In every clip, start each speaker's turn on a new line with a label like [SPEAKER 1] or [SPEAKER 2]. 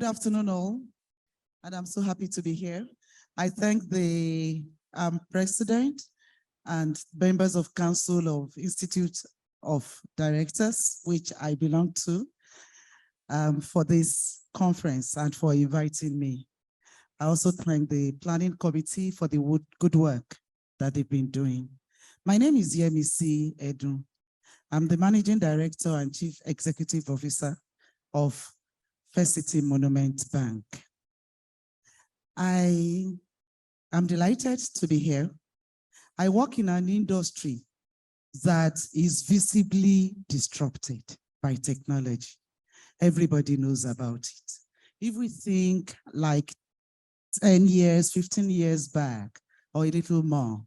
[SPEAKER 1] afternoon, all, and I'm so happy to be here. I thank the President and members of Council of Institute of Directors, which I belong to, for this conference and for inviting me. I also thank the Planning Committee for the good work that they've been doing. My name is Yemisi Edu. I'm the Managing Director and Chief Executive Officer of First City Monument Bank. I am delighted to be here. I work in an industry that is visibly disrupted by technology. Everybody knows about it. If we think like 10 years, 15 years back, or a little more,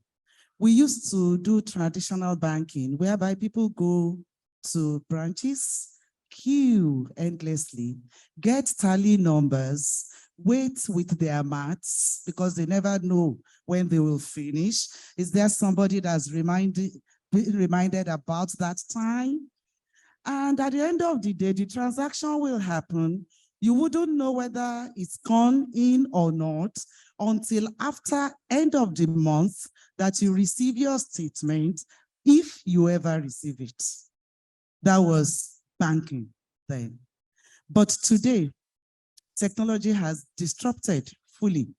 [SPEAKER 1] we used to do traditional banking whereby people go to branches, queue endlessly, get tally numbers, wait with their maths because they never know when they will finish. Is there somebody that's reminded about that time? And at the end of the day, the transaction will happen. You wouldn't know whether it's gone in or not until after end of the month that you receive your statement, if you ever receive it. That was banking then. But today, technology has disrupted fully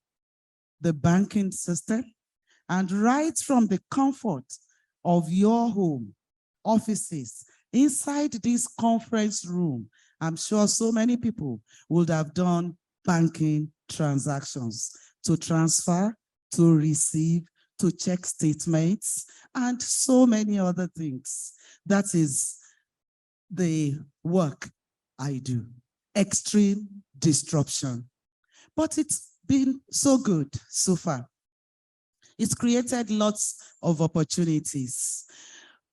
[SPEAKER 1] the banking system, and right from the comfort of your home, offices, inside this conference room, I'm sure so many people would have done banking transactions to transfer, to receive, to check statements, and so many other things. That is the work I do. Extreme disruption. But it's been so good so far. It's created lots of opportunities.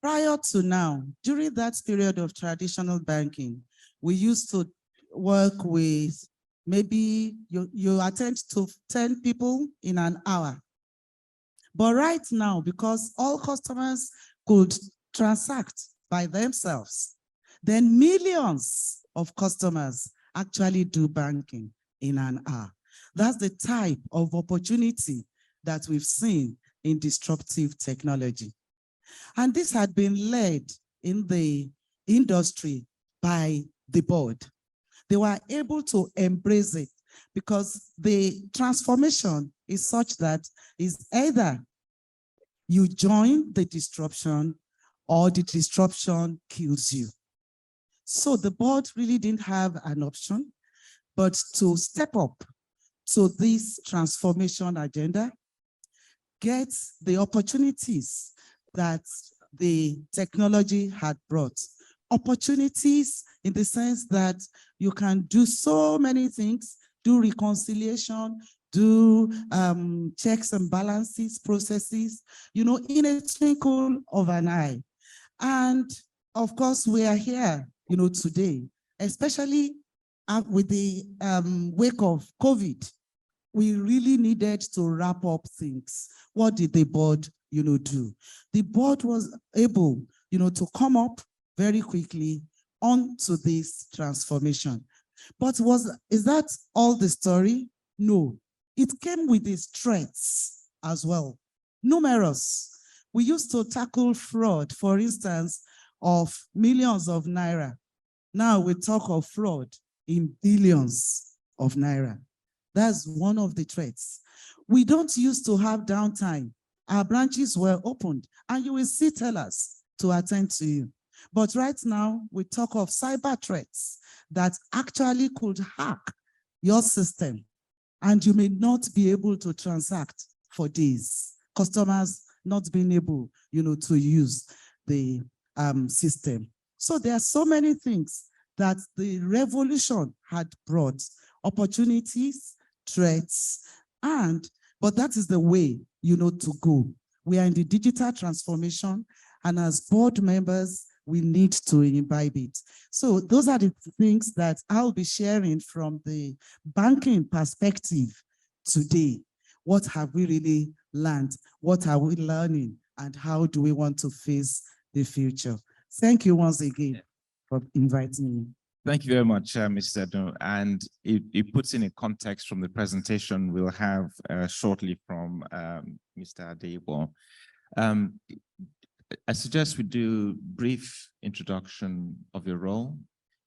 [SPEAKER 1] Prior to now, during that period of traditional banking, we used to work with maybe you attend to 10 people in an hour. But right now, because all customers could transact by themselves, then millions of customers actually do banking in an hour. That's the type of opportunity that we've seen in disruptive technology. And this had been led in the industry by the board. They were able to embrace it because the transformation is such that is either you join the disruption or the disruption kills you. So the board really didn't have an option but to step up to this transformation agenda, get the opportunities that the technology had brought. Opportunities in the sense that you can do so many things, do reconciliation, do checks and balances, processes, in a twinkle of an eye. And of course, we are here, today, especially with the wake of COVID. We really needed to wrap up things. What did the board, do? The board was able, to come up very quickly onto this transformation. But is that all the story? No, it came with its threats as well, numerous. We used to tackle fraud, for instance, of millions of naira. Now we talk of fraud in billions of naira. That's one of the threats. We don't used to have downtime. Our branches were opened and you will see tellers to attend to you. But right now, we talk of cyber threats that actually could hack your system and you may not be able to transact for days. Customers not being able, to use the system. So there are so many things that the revolution had brought, opportunities, threats, but that is the way, to go. We are in the digital transformation, and as board members, we need to imbibe it. So those are the things that I'll be sharing from the banking perspective today. What have we really learned? What are we learning? And how do we want to face the future? Thank you once again for inviting me.
[SPEAKER 2] Thank you very much, Mrs. Edo. And it puts in a context from the presentation we'll have shortly from Mr. Adebo. I suggest we do brief introduction of your role.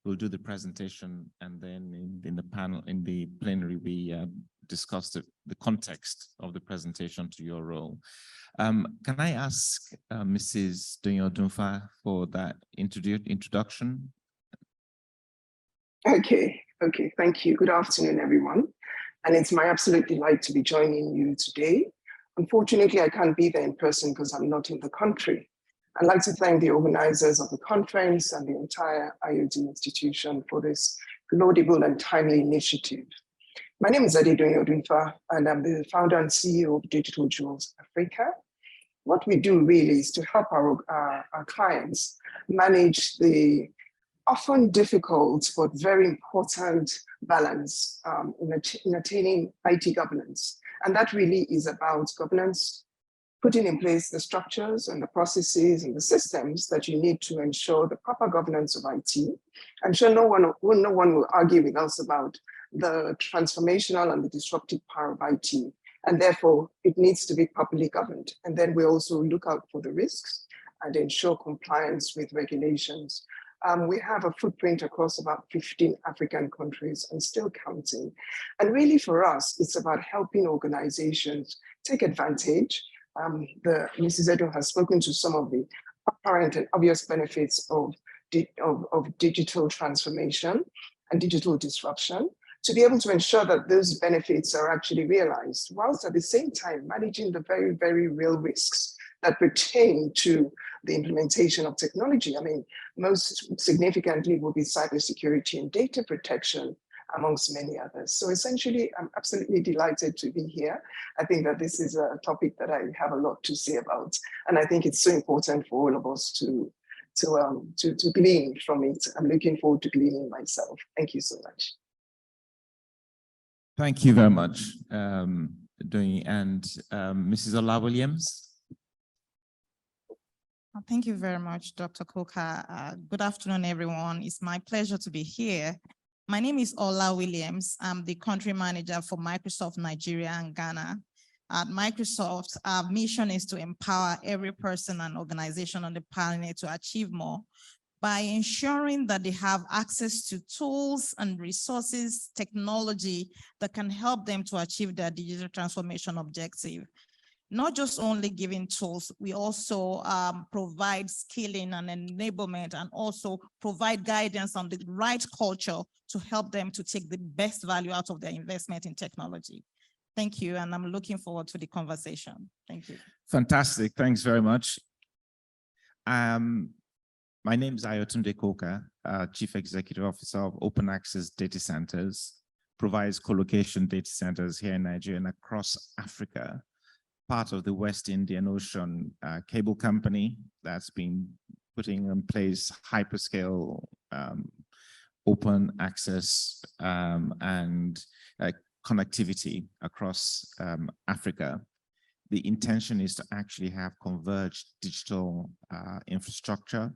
[SPEAKER 2] We'll do the presentation, and then in the panel, in the plenary, we discuss the context of the presentation to your role. Can I ask Mrs. Dunyo-Dunfa for that introduction?
[SPEAKER 3] Okay, thank you. Good afternoon, everyone. And it's my absolute delight to be joining you today. Unfortunately, I can't be there in person because I'm not in the country. I'd like to thank the organizers of the conference and the entire IoT institution for this laudable and timely initiative. My name is Ade Dunyo-Dunfa, and I'm the founder and CEO of Digital Jewels Africa. What we do really is to help our clients manage the often difficult but very important balance in attaining IT governance. And that really is about governance, putting in place the structures and the processes and the systems that you need to ensure the proper governance of IT. I'm sure no one will argue with us about the transformational and the disruptive power of IT. And therefore, it needs to be properly governed. And then we also look out for the risks and ensure compliance with regulations. We have a footprint across about 15 African countries and still counting. And really for us, it's about helping organizations take advantage. Mrs. Edo has spoken to some of the apparent and obvious benefits of digital transformation and digital disruption, to be able to ensure that those benefits are actually realized, whilst at the same time managing the very, very real risks that pertain to the implementation of technology. I mean, most significantly will be cybersecurity and data protection, amongst many others. So essentially, I'm absolutely delighted to be here. I think that this is a topic that I have a lot to say about, and I think it's so important for all of us to glean from it. I'm looking forward to gleaning myself. Thank you so much.
[SPEAKER 2] Thank you very much, Doyin. And Mrs. Ola Williams.
[SPEAKER 4] Thank you very much, Dr. Koka. Good afternoon, everyone. It's my pleasure to be here. My name is Ola Williams. I'm the country manager for Microsoft Nigeria and Ghana. At Microsoft, our mission is to empower every person and organization on the planet to achieve more by ensuring that they have access to tools and resources, technology that can help them to achieve their digital transformation objective. Not just only giving tools, we also provide skilling and enablement, and also provide guidance on the right culture to help them to take the best value out of their investment in technology. Thank you, and I'm looking forward to the conversation. Thank you.
[SPEAKER 2] Fantastic, thanks very much. My name is Ayotunde Koka, Chief Executive Officer of Open Access Data Centers, provides co-location data centers here in Nigeria and across Africa, part of the West Indian Ocean cable company that's been putting in place hyperscale open access and connectivity across Africa. The intention is to actually have converged digital infrastructure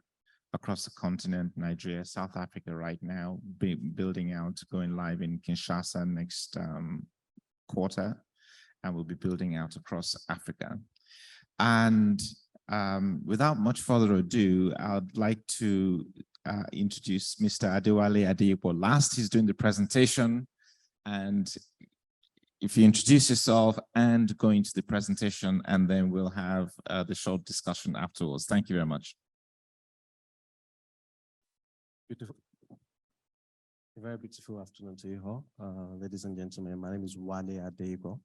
[SPEAKER 2] across the continent, Nigeria, South Africa right now, building out, going live in Kinshasa next quarter, and we'll be building out across Africa. And without much further ado, I'd like to introduce Mr. Adewale Adeyipo. Last, he's doing the presentation, and if you introduce yourself and go into the presentation, and then we'll have the short discussion afterwards. Thank you very much.
[SPEAKER 5] Beautiful. A very beautiful afternoon to you all. Ladies and gentlemen, my name is Wale Adeyipo.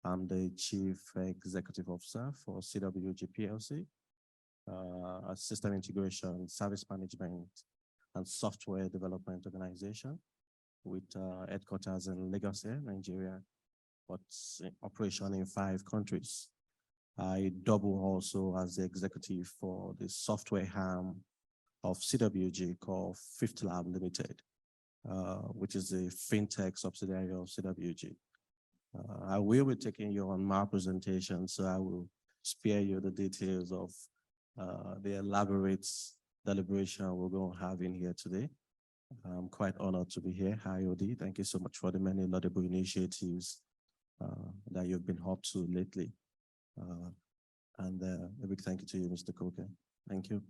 [SPEAKER 5] I'm the Chief Executive Officer for CWG PLC, a system integration, service management, and software development organization with headquarters in Lagos, Nigeria, but operation in 5 countries. I double also as the executive for the software arm of CWG called Fifth Lab Limited, which is a fintech subsidiary of CWG. I will be taking you on my presentation, so I will spare you the details of the elaborate deliberation we're going to have in here today. I'm quite honored to be here. Hi, Odi. Thank you so much for the many laudable initiatives that you've been up to lately. And a big thank you to you, Mr. Coker. Thank you.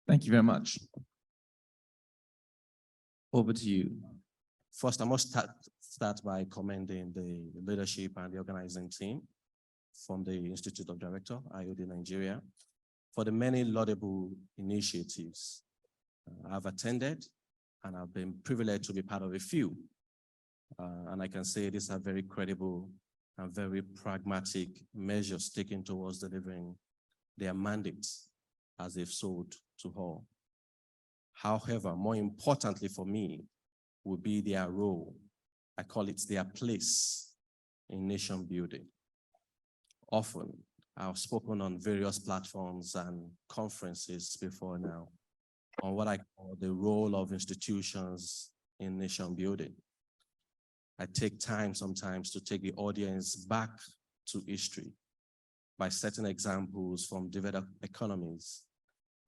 [SPEAKER 2] Thank you very much. Over to you.
[SPEAKER 5] First, I must start by commending the leadership and the organizing team from the Institute of Director, IOD Nigeria, for the many laudable initiatives I've attended, and I've been privileged to be part of a few. And I can say these are very credible and very pragmatic measures taken towards delivering their mandates as they've sold to all. However, more importantly for me would be their role. I call it their place in nation building. Often, I've spoken on various platforms and conferences before now on what I call the role of institutions in nation building. I take time sometimes to take the audience back to history by setting examples from developed economies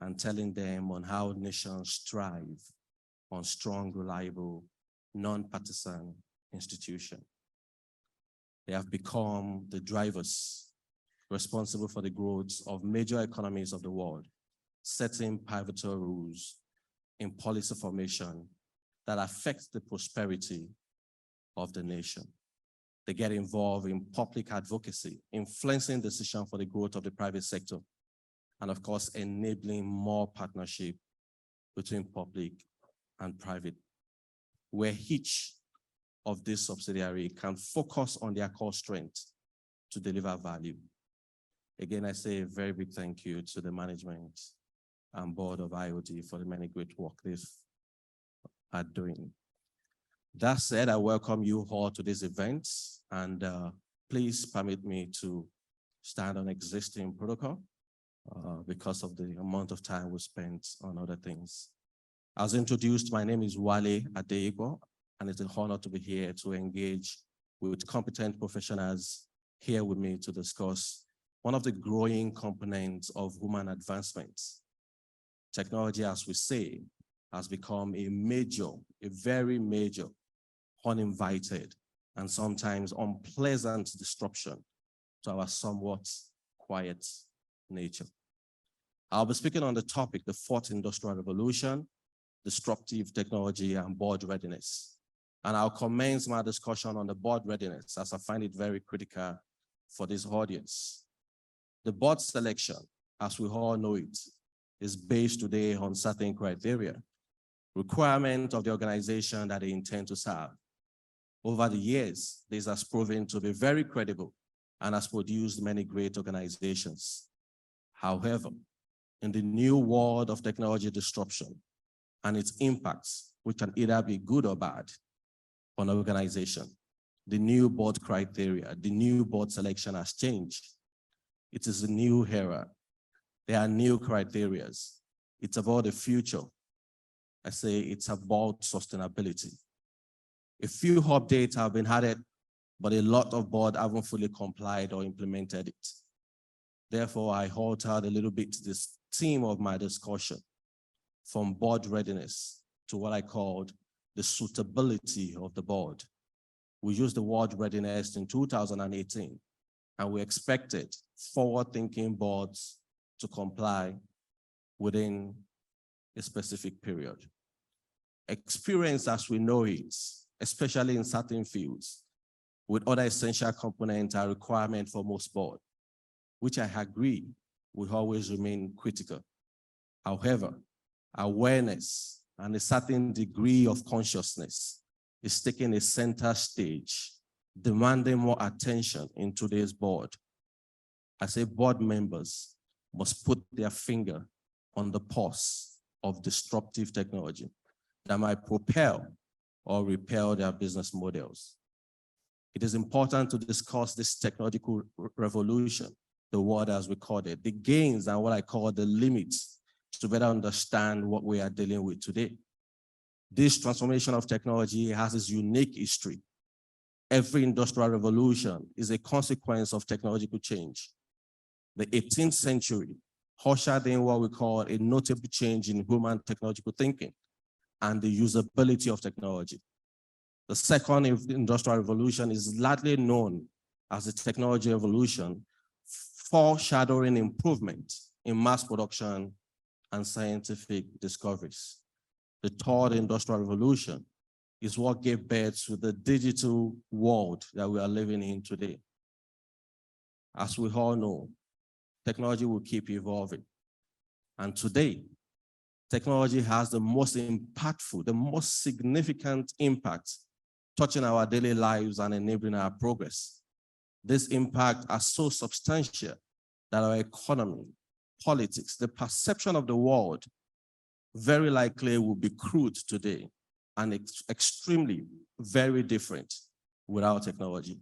[SPEAKER 5] and telling them on how nations thrive on strong, reliable, non-partisan institutions. They have become the drivers responsible for the growth of major economies of the world, setting pivotal rules in policy formation that affect the prosperity of the nation. They get involved in public advocacy, influencing decisions for the growth of the private sector, and of course, enabling more partnership between public and private, where each of these subsidiaries can focus on their core strengths to deliver value. Again, I say a very big thank you to the management and board of IOD for the many great work they are doing. That said, I welcome you all to this event, and please permit me to stand on existing protocol because of the amount of time we spent on other things. As introduced, my name is Wale Adeigo, and it's an honor to be here to engage with competent professionals here with me to discuss one of the growing components of human advancement. Technology, as we say, has become a very major, uninvited, and sometimes unpleasant disruption to our somewhat quiet nature. I'll be speaking on the topic, the fourth industrial revolution, disruptive technology, and board readiness. And I'll commence my discussion on the board readiness as I find it very critical for this audience. The board selection, as we all know it, is based today on certain criteria, requirement of the organization that they intend to serve. Over the years, this has proven to be very credible and has produced many great organizations. However, in the new world of technology disruption and its impacts, which can either be good or bad on an organization, the new board criteria, the new board selection has changed. It is a new era. There are new criteria. It's about the future. I say it's about sustainability. A few updates have been added, but a lot of board haven't fully complied or implemented it. Therefore, I altered a little bit this theme of my discussion from board readiness to what I called the suitability of the board. We used the word readiness in 2018, and we expected forward-thinking boards to comply within a specific period. Experience as we know it, especially in certain fields, with other essential components are requirement for most boards, which I agree will always remain critical. However, awareness and a certain degree of consciousness is taking a center stage, demanding more attention in today's board. I say board members must put their finger on the pulse of disruptive technology that might propel or repel their business models. It is important to discuss this technological revolution the world has recorded, the gains and what I call the limits, to better understand what we are dealing with today. This transformation of technology has its unique history. Every industrial revolution is a consequence of technological change. The 18th century ushered in what we call a notable change in human technological thinking and the usability of technology. The second industrial revolution is largely known as the technology revolution, foreshadowing improvement in mass production and scientific discoveries. The third industrial revolution is what gave birth to the digital world that we are living in today. As we all know, technology will keep evolving. And today, technology has the most impactful, the most significant impact touching our daily lives and enabling our progress. This impact is so substantial that our economy, politics, the perception of the world very likely will be crude today and extremely very different without technology.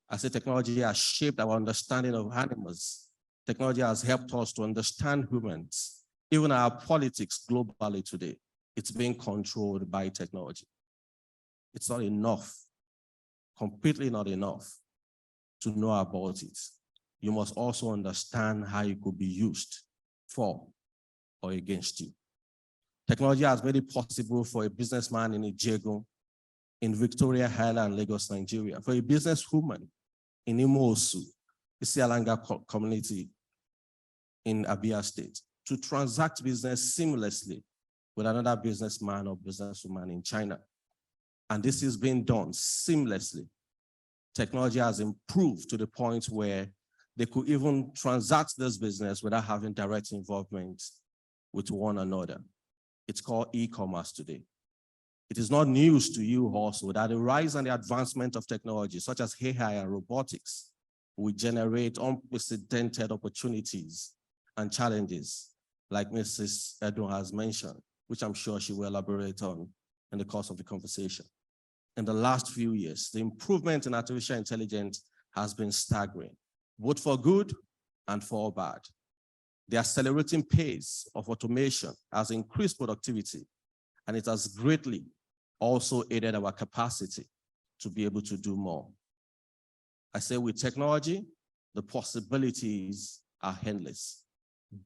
[SPEAKER 5] I say technology has shaped our understanding of animals. Technology has helped us to understand humans. Even our politics globally today, it's being controlled by technology. It's not enough, completely not enough to know about it. You must also understand how it could be used for or against you. Technology has made it possible for a businessman in Ijegun, in Victoria Island, Lagos, Nigeria, for a businesswoman in Imosu, the Sialanga community in Abia State, to transact business seamlessly with another businessman or businesswoman in China. And this is being done seamlessly. Technology has improved to the point where they could even transact this business without having direct involvement with one another. It's called e-commerce today. It is not news to you also that the rise and the advancement of technology, such as AI and robotics, will generate unprecedented opportunities and challenges, like Mrs. Edwin has mentioned, which I'm sure she will elaborate on in the course of the conversation. In the last few years, the improvement in artificial intelligence has been staggering, both for good and for bad. The accelerating pace of automation has increased productivity, and it has greatly also aided our capacity to be able to do more. I say with technology, the possibilities are endless.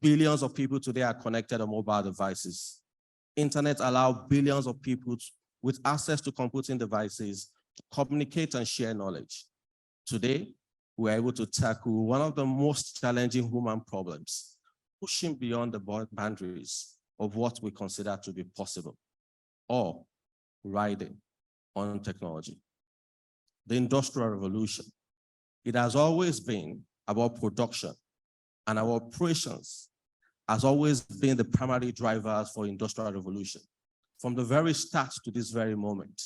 [SPEAKER 5] Billions of people today are connected on mobile devices. Internet allows billions of people with access to computing devices to communicate and share knowledge. Today, we're able to tackle one of the most challenging human problems, pushing beyond the boundaries of what we consider to be possible, or riding on technology. The Industrial Revolution. It has always been about production, and our operations has always been the primary drivers for Industrial Revolution. From the very start to this very moment,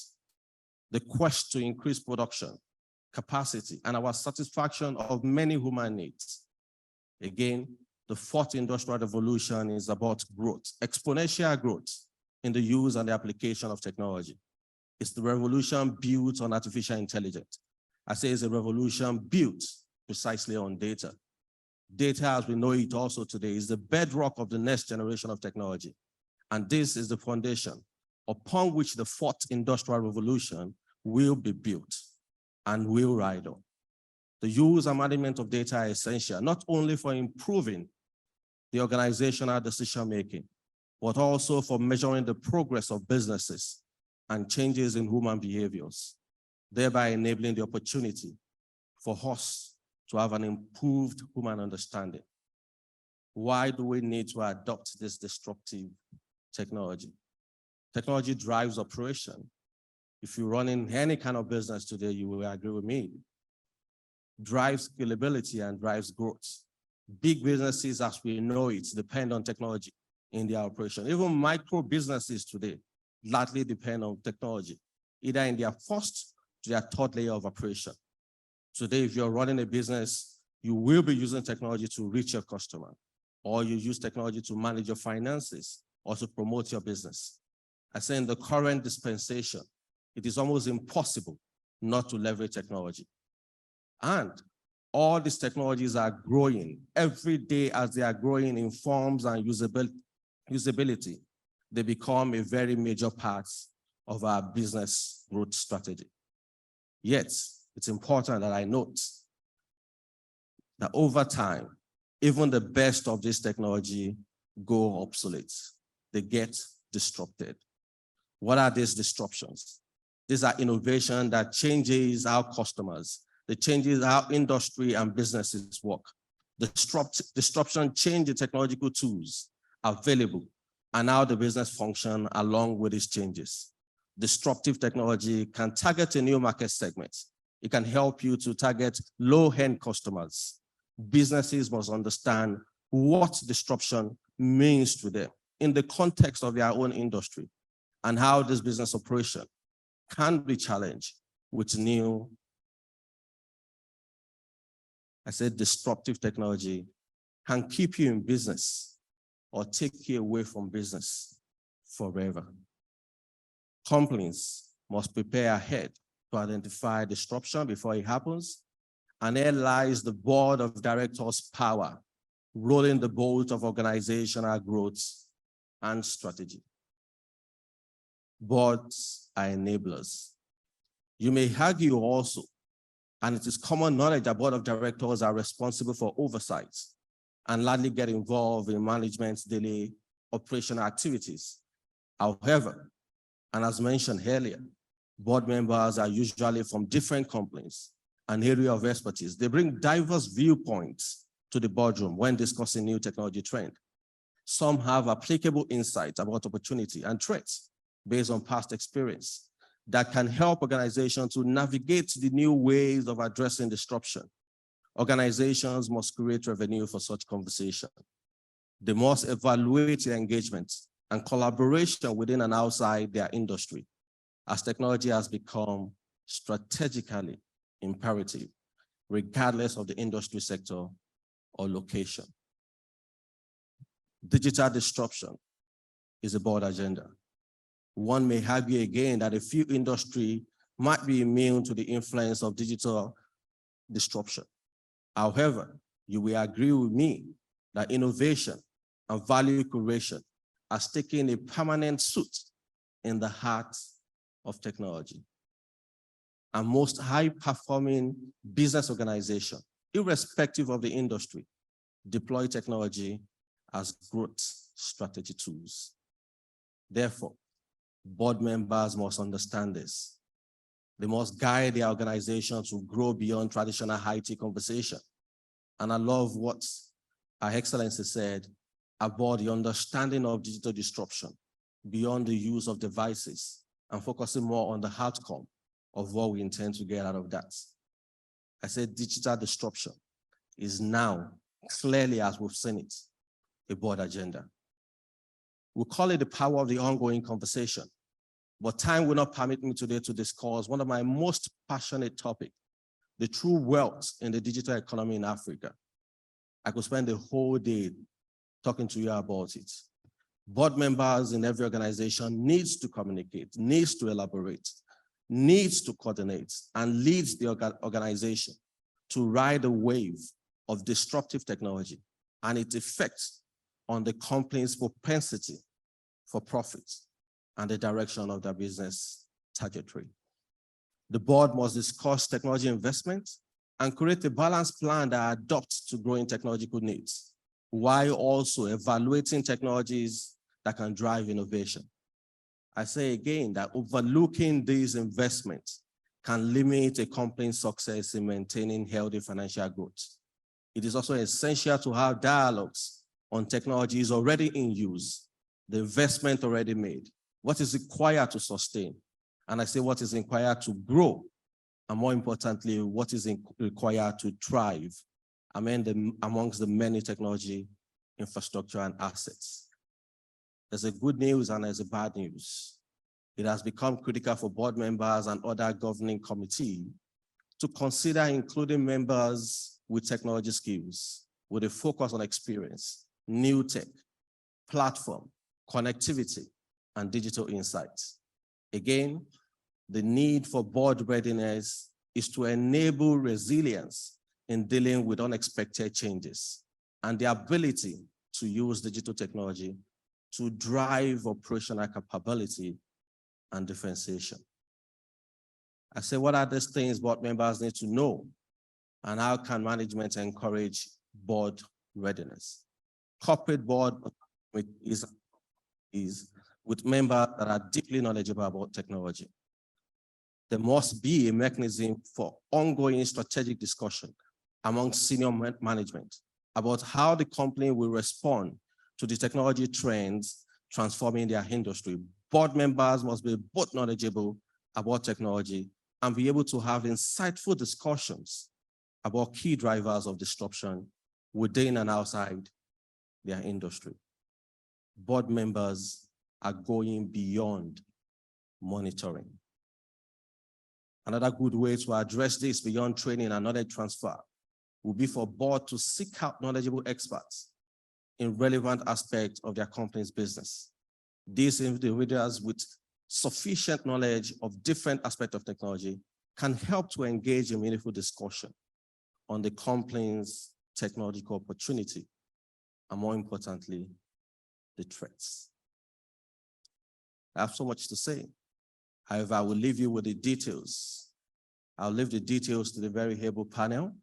[SPEAKER 5] the quest to increase production, capacity, and our satisfaction of many human needs. Again, the fourth Industrial Revolution is about growth, exponential growth in the use and the application of technology. It's the revolution built on artificial intelligence. I say it's a revolution built precisely on data. Data, as we know it also today, is the bedrock of the next generation of technology. And this is the foundation upon which the fourth Industrial Revolution will be built and will ride on. The use and management of data are essential, not only for improving the organizational decision-making, but also for measuring the progress of businesses and changes in human behaviors, thereby enabling the opportunity for us to have an improved human understanding. Why do we need to adopt this disruptive technology? Technology drives operation. If you run in any kind of business today, you will agree with me. Drives scalability and drives growth. Big businesses, as we know it, depend on technology in their operation. Even micro businesses today largely depend on technology, either in their first to their third layer of operation. Today, if you're running a business, you will be using technology to reach your customer, or you use technology to manage your finances or to promote your business. I say in the current dispensation, it is almost impossible not to leverage technology. And all these technologies are growing every day. As they are growing in forms and usability, they become a very major part of our business growth strategy. Yet, it's important that I note that over time, even the best of this technology go obsolete. They get disrupted. What are these disruptions? These are innovation that changes our customers, that changes how industry and businesses work. Disruption change the technological tools available and how the business function along with these changes. Disruptive technology can target a new market segment. It can help you to target low-end customers. Businesses must understand what disruption means to them in the context of their own industry and how this business operation can be challenged with new, disruptive technology can keep you in business or take you away from business forever. Companies must prepare ahead to identify disruption before it happens, and there lies the board of directors' power, rolling the boat of organizational growth and strategy. Boards are enablers. You may argue also, and it is common knowledge that board of directors are responsible for oversight and largely get involved in management's daily operational activities. However, and as mentioned earlier, board members are usually from different companies and area of expertise. They bring diverse viewpoints to the boardroom when discussing new technology trend. Some have applicable insights about opportunity and threats based on past experience that can help organizations to navigate the new ways of addressing disruption. Organizations must create revenue for such conversation. They must evaluate their engagement and collaboration within and outside their industry, as technology has become strategically imperative, regardless of the industry sector or location. Digital disruption is a board agenda. One may argue again that a few industries might be immune to the influence of digital disruption. However, you will agree with me that innovation and value creation has taken a permanent seat in the heart of technology. And most high-performing business organizations, irrespective of the industry, deploy technology as growth strategy tools. Therefore, board members must understand this. They must guide their organization to grow beyond traditional IT conversation. And I love what Her Excellency said about the understanding of digital disruption beyond the use of devices and focusing more on the outcome of what we intend to get out of that. I said digital disruption is now, clearly as we've seen it, a board agenda. We call it the power of the ongoing conversation, but time will not permit me today to discuss one of my most passionate topics, the true wealth in the digital economy in Africa. I could spend the whole day talking to you about it. Board members in every organization needs to communicate, needs to elaborate, needs to coordinate, and leads the organization to ride a wave of disruptive technology and its effects on the company's propensity for profit and the direction of their business trajectory. The board must discuss technology investment and create a balanced plan that adapts to growing technological needs, while also evaluating technologies that can drive innovation. I say again that overlooking these investments can limit a company's success in maintaining healthy financial growth. It is also essential to have dialogues on technologies already in use, the investment already made, what is required to sustain, and I say what is required to grow, and more importantly, what is required to thrive amongst the many technology infrastructure and assets. There's a good news and there's a bad news. It has become critical for board members and other governing committees to consider including members with technology skills with a focus on experience, new tech, platform, connectivity, and digital insights. Again, the need for board readiness is to enable resilience in dealing with unexpected changes and the ability to use digital technology to drive operational capability and differentiation. I say, what are these things board members need to know, and how can management encourage board readiness. Corporate board is with members that are deeply knowledgeable about technology. There must be a mechanism for ongoing strategic discussion among senior management about how the company will respond to the technology trends transforming their industry. Board members must be both knowledgeable about technology and be able to have insightful discussions about key drivers of disruption within and outside their industry. Board members are going beyond monitoring. Another good way to address this beyond training and knowledge transfer will be for board to seek out knowledgeable experts in relevant aspects of their company's business. These individuals with sufficient knowledge of different aspects of technology can help to engage in meaningful discussion on the company's technological opportunity, and more importantly, the threats. I have so much to say. However, I will leave you with the details. I'll leave the details to the very able panel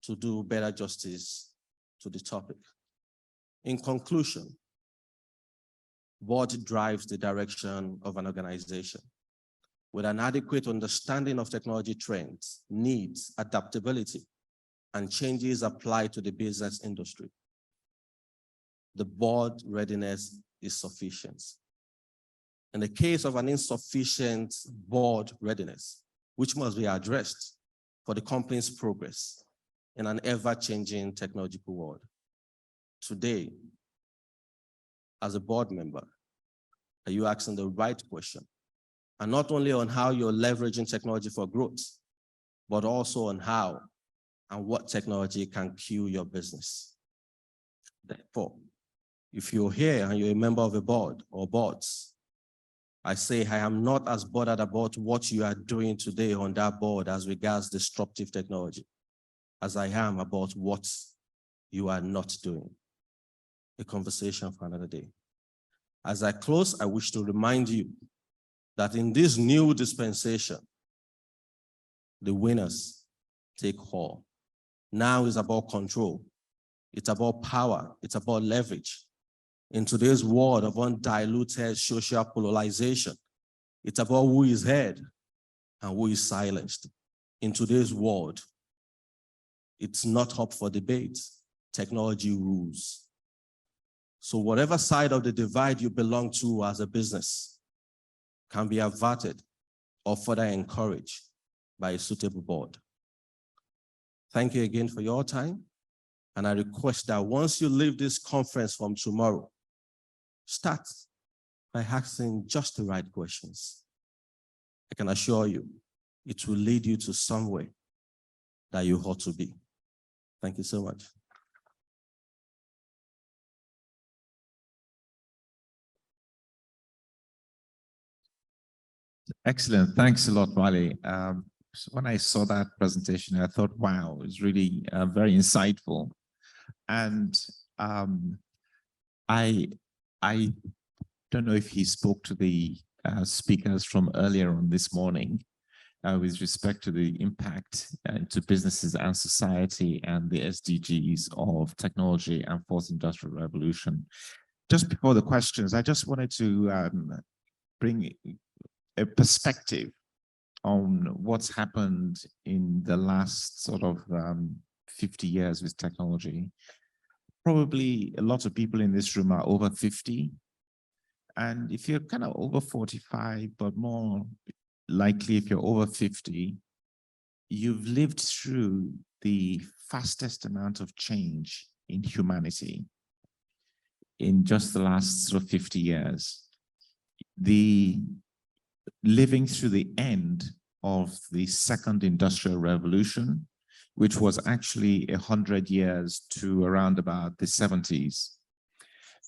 [SPEAKER 5] to do better justice to the topic. In conclusion, board drives the direction of an organization. With an adequate understanding of technology trends, needs, adaptability, and changes applied to the business industry, the board readiness is sufficient. In the case of an insufficient board readiness, which must be addressed for the company's progress in an ever-changing technological world. Today, as a board member, are you asking the right question? And not only on how you're leveraging technology for growth, but also on how and what technology can kill your business. Therefore, if you're here and you're a member of a board or boards, I say I am not as bothered about what you are doing today on that board as regards disruptive technology, as I am about what you are not doing. A conversation for another day. As I close, I wish to remind you that in this new dispensation, the winners take all. Now is about control. It's about power. It's about leverage. In today's world of undiluted social polarization, it's about who is heard and who is silenced. In today's world, it's not up for debate. Technology rules. So whatever side of the divide you belong to as a business can be averted or further encouraged by a suitable board. Thank you again for your time. And I request that once you leave this conference from tomorrow, start by asking just the right questions. I can assure you, it will lead you to somewhere that you ought to be. Thank you so much.
[SPEAKER 2] Excellent. Thanks a lot, Wale. So when I saw that presentation, I thought, wow, it's really very insightful. And I don't know if he spoke to the speakers from earlier on this morning with respect to the impact to businesses and society and the SDGs of technology and fourth industrial revolution. Just before the questions, I just wanted to bring a perspective on what's happened in the last sort of 50 years with technology. Probably a lot of people in this room are over 50. And if you're kind of over 45, but more likely if you're over 50, you've lived through the fastest amount of change in humanity in just the last sort of 50 years. The living through the end of the second industrial revolution, which was actually 100 years to around about the 70s.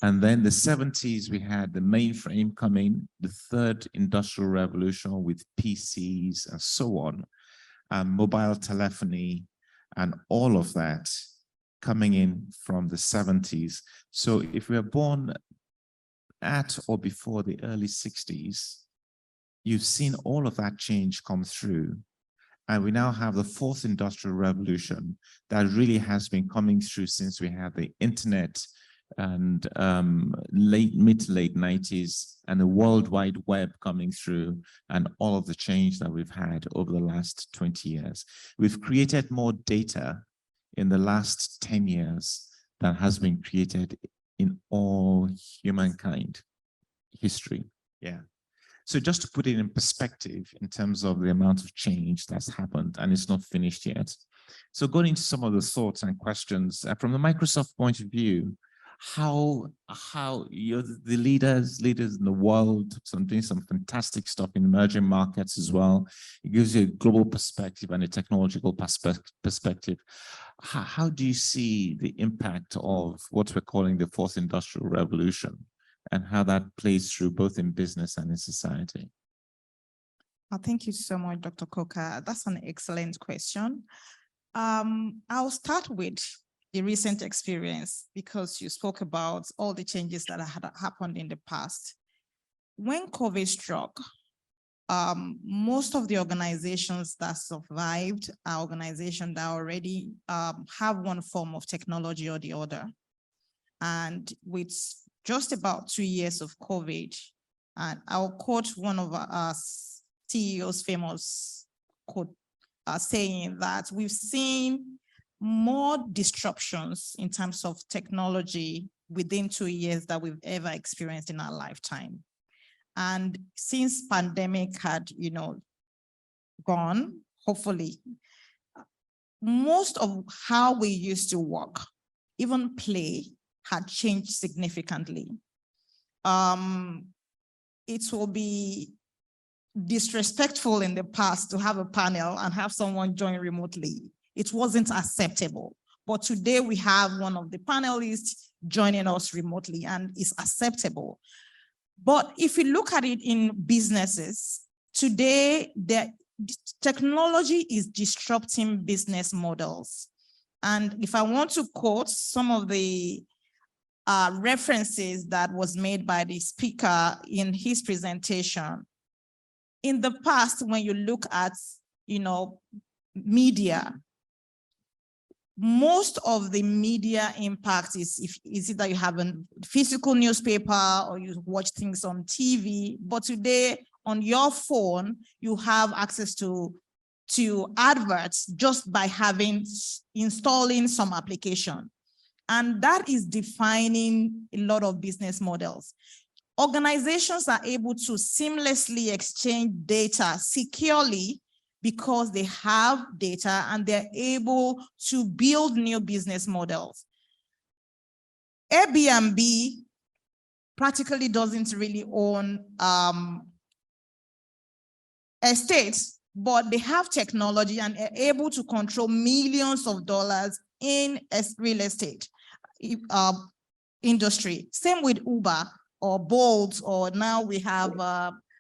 [SPEAKER 2] And then the 70s, we had the mainframe coming, the third industrial revolution with PCs and so on, and mobile telephony and all of that coming in from the 70s. So if we are born at or before the early 60s, you've seen all of that change come through. And we now have the fourth industrial revolution that really has been coming through since we had the internet and mid to late 90s and the World Wide Web coming through and all of the change that we've had over the last 20 years. We've created more data in the last 10 years than has been created in all humankind history. Yeah. So just to put it in perspective in terms of the amount of change that's happened, and it's not finished yet. So going into some of the thoughts and questions from the Microsoft point of view, how you're the leaders in the world, doing some fantastic stuff in emerging markets as well. It gives you a global perspective and a technological perspective. How do you see the impact of what we're calling the fourth industrial revolution and how that plays through both in business and in society?
[SPEAKER 4] Thank you so much, Dr. Coker. That's an excellent question. I'll start with the recent experience because you spoke about all the changes that had happened in the past. When COVID struck, most of the organizations that survived are organizations that already have one form of technology or the other. And with just about 2 years of COVID, and I'll quote one of our CEO's famous quote, saying that we've seen more disruptions in terms of technology within 2 years that we've ever experienced in our lifetime. And since pandemic had, gone, hopefully, most of how we used to work, even play, had changed significantly. It will be disrespectful in the past to have a panel and have someone join remotely. It wasn't acceptable. But today we have one of the panelists joining us remotely and it's acceptable. But if you look at it in businesses, today the technology is disrupting business models. And if I want to quote some of the references that was made by the speaker in his presentation, in the past, when you look at, media, most of the media impact is either you have a physical newspaper or you watch things on TV, but today on your phone, you have access to adverts just by installing some application. And that is defining a lot of business models. Organizations are able to seamlessly exchange data securely because they have data and they're able to build new business models. Airbnb practically doesn't really own estates, but they have technology and are able to control millions of dollars in real estate industry. Same with Uber or Bolt, or now we have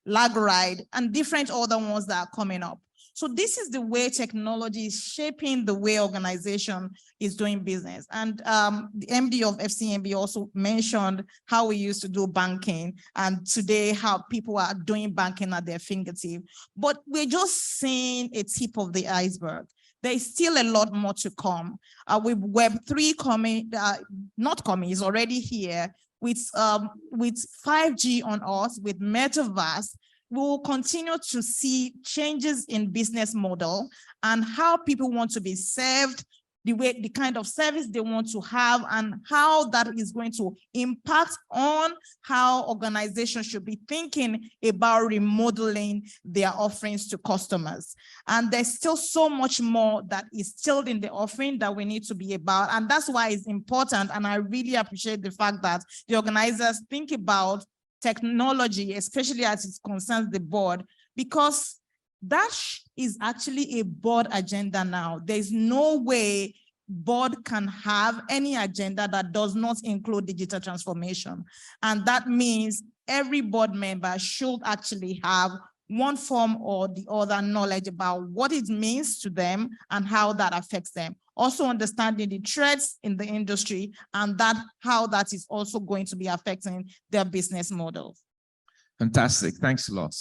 [SPEAKER 4] Lagride and different other ones that are coming up. So this is the way technology is shaping the way organization is doing business. And the MD of FCMB also mentioned how we used to do banking and today how people are doing banking at their fingertips. But we're just seeing a tip of the iceberg. There's still a lot more to come. With Web3 coming, not coming, is already here. With 5G on us, with Metaverse, we will continue to see changes in business model and how people want to be served, the kind of service they want to have, and how that is going to impact on how organizations should be thinking about remodeling their offerings to customers. And there's still so much more that is still in the offering that we need to be about. And that's why it's important. And I really appreciate the fact that the organizers think about technology, especially as it concerns the board, because that is actually a board agenda now. There's no way board can have any agenda that does not include digital transformation. And that means every board member should actually have one form or the other knowledge about what it means to them and how that affects them. Also understanding the threats in the industry and how that is also going to be affecting their business models.
[SPEAKER 2] Fantastic, thanks a lot.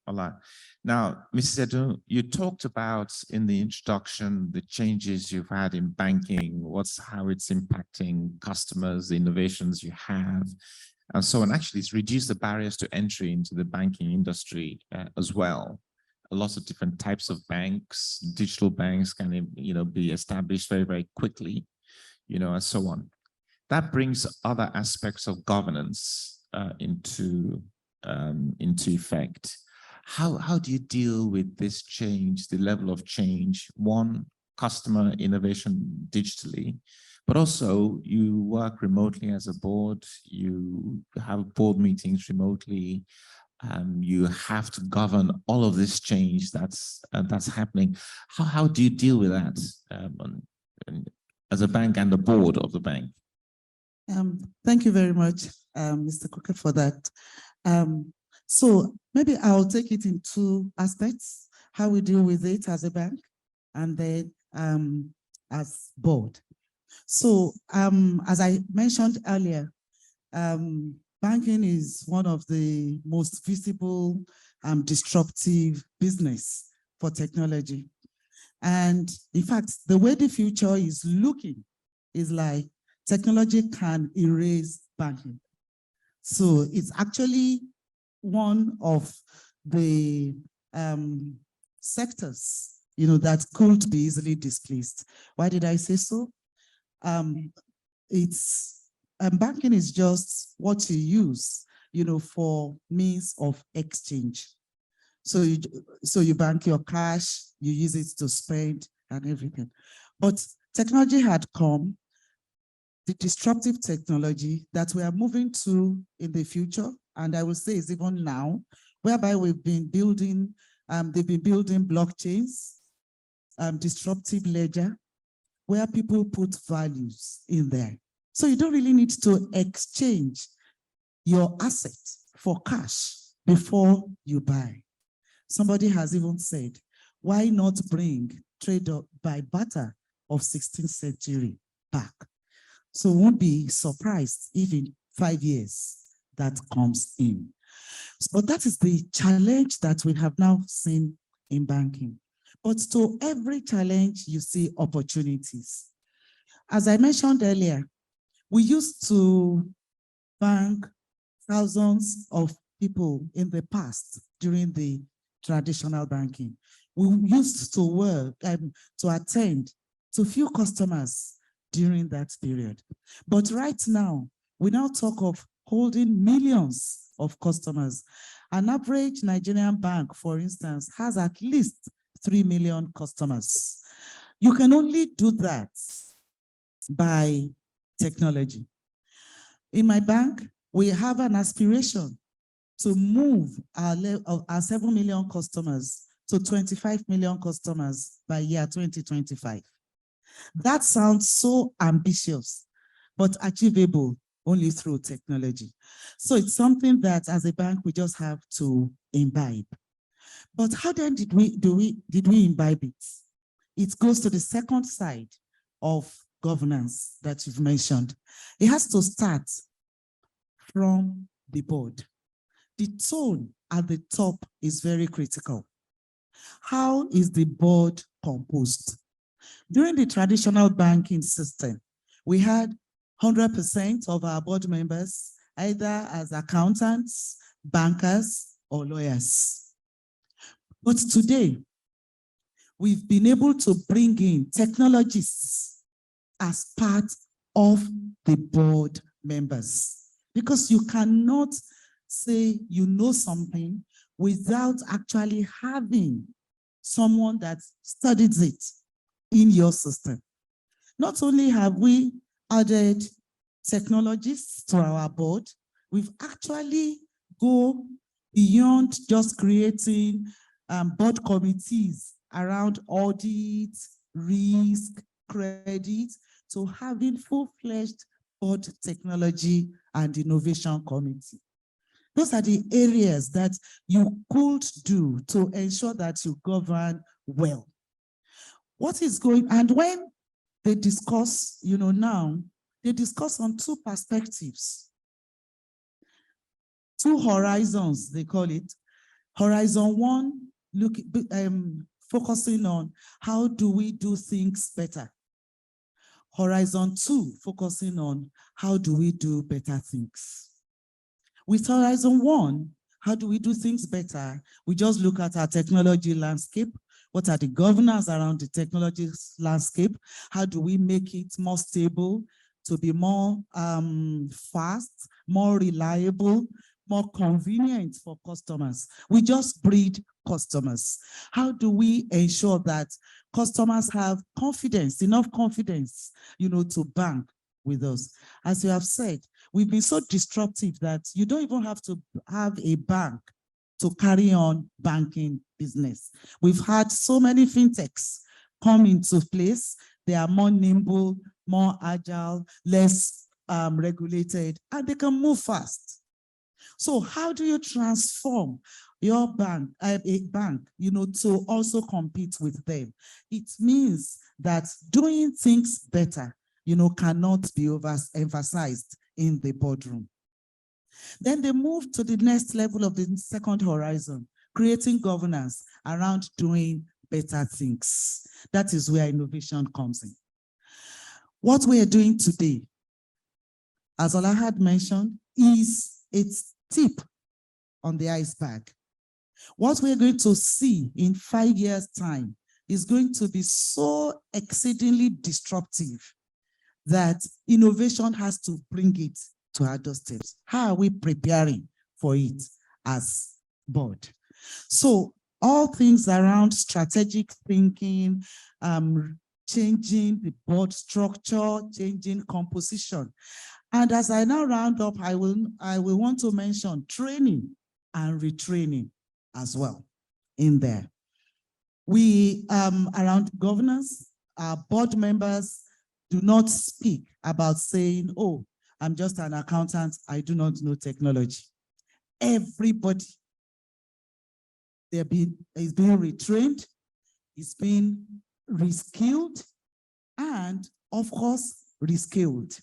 [SPEAKER 2] Ola. Now, Mrs. Edu, you talked about in the introduction the changes you've had in banking, how it's impacting customers, the innovations you have, and so on. Actually, it's reduced the barriers to entry into the banking industry as well. Lots of different types of banks, digital banks can, be established very, very quickly, and so on. That brings other aspects of governance into effect. How do you deal with this change, the level of change? One, customer innovation digitally, but also you work remotely as a board, you have board meetings remotely, you have to govern all of this change that's happening. How do you deal with that as a bank and the board of the bank?
[SPEAKER 1] Thank you very much, Mr. Cooker, for that. So maybe I'll take it in two aspects: how we deal with it as a bank, and then as board. So as I mentioned earlier, banking is one of the most visible disruptive business for technology. And in fact, the way the future is looking is like technology can erase banking. So it's actually one of the sectors, that could be easily displaced. Why did I say so? Banking is just what you use, for means of exchange. So you bank your cash, you use it to spend and everything. But technology had come, the disruptive technology that we are moving to in the future, and I will say is even now, whereby we've been building, they've been building blockchains, disruptive ledger, where people put values in there. So you don't really need to exchange your assets for cash before you buy. Somebody has even said, why not bring trade by barter of 16th century back? So we won't be surprised if in 5 years that comes in. But that is the challenge that we have now seen in banking. But to every challenge, you see opportunities. As I mentioned earlier, we used to bank thousands of people in the past during the traditional banking. We used to work, to attend to few customers during that period. But right now, we now talk of holding millions of customers. An average Nigerian bank, for instance, has at least 3 million customers. You can only do that by technology. In my bank, we have an aspiration to move our 7 million customers to 25 million customers by year 2025. That sounds so ambitious, but achievable only through technology. So it's something that as a bank, we just have to imbibe. But how then did we imbibe it? It goes to the second side of governance that you've mentioned. It has to start from the board. The tone at the top is very critical. How is the board composed? During the traditional banking system, we had 100% of our board members either as accountants, bankers, or lawyers. But today, we've been able to bring in technologists as part of the board members, because you cannot say you know something without actually having someone that studies it in your system. Not only have we added technologists to our board, we've actually go beyond just creating board committees around audit, risk, credit, to having full-fledged board technology and innovation committee. Those are the areas that you could do to ensure that you govern well. What is going, and when they discuss, now, they discuss on two perspectives, two horizons, they call it. Horizon 1, focusing on how do we do things better. Horizon 2, focusing on how do we do better things. With Horizon 1, how do we do things better? We just look at our technology landscape. What are the governance around the technology landscape? How do we make it more stable, to be more fast, more reliable, more convenient for customers? We just breed customers. How do we ensure that customers have confidence, enough confidence, to bank with us? As you have said, we've been so disruptive that you don't even have to have a bank to carry on banking business. We've had so many fintechs come into place. They are more nimble, more agile, less regulated, and they can move fast. So how do you transform your bank, a bank, to also compete with them? It means that doing things better, cannot be overemphasized in the boardroom. Then they move to the next level of the second horizon, creating governance around doing better things. That is where innovation comes in. What we are doing today, as Ola had mentioned, is its tip on the iceberg. What we're going to see in 5 years' time is going to be so exceedingly disruptive that innovation has to bring it to our doorsteps. How are we preparing for it as board? So all things around strategic thinking, changing the board structure, changing composition. And as I now round up, I will want to mention training and retraining as well in there. We, around governance, our board members do not speak about saying, oh, I'm just an accountant, I do not know technology. Everybody is being retrained, is being reskilled, and of course, reskilled.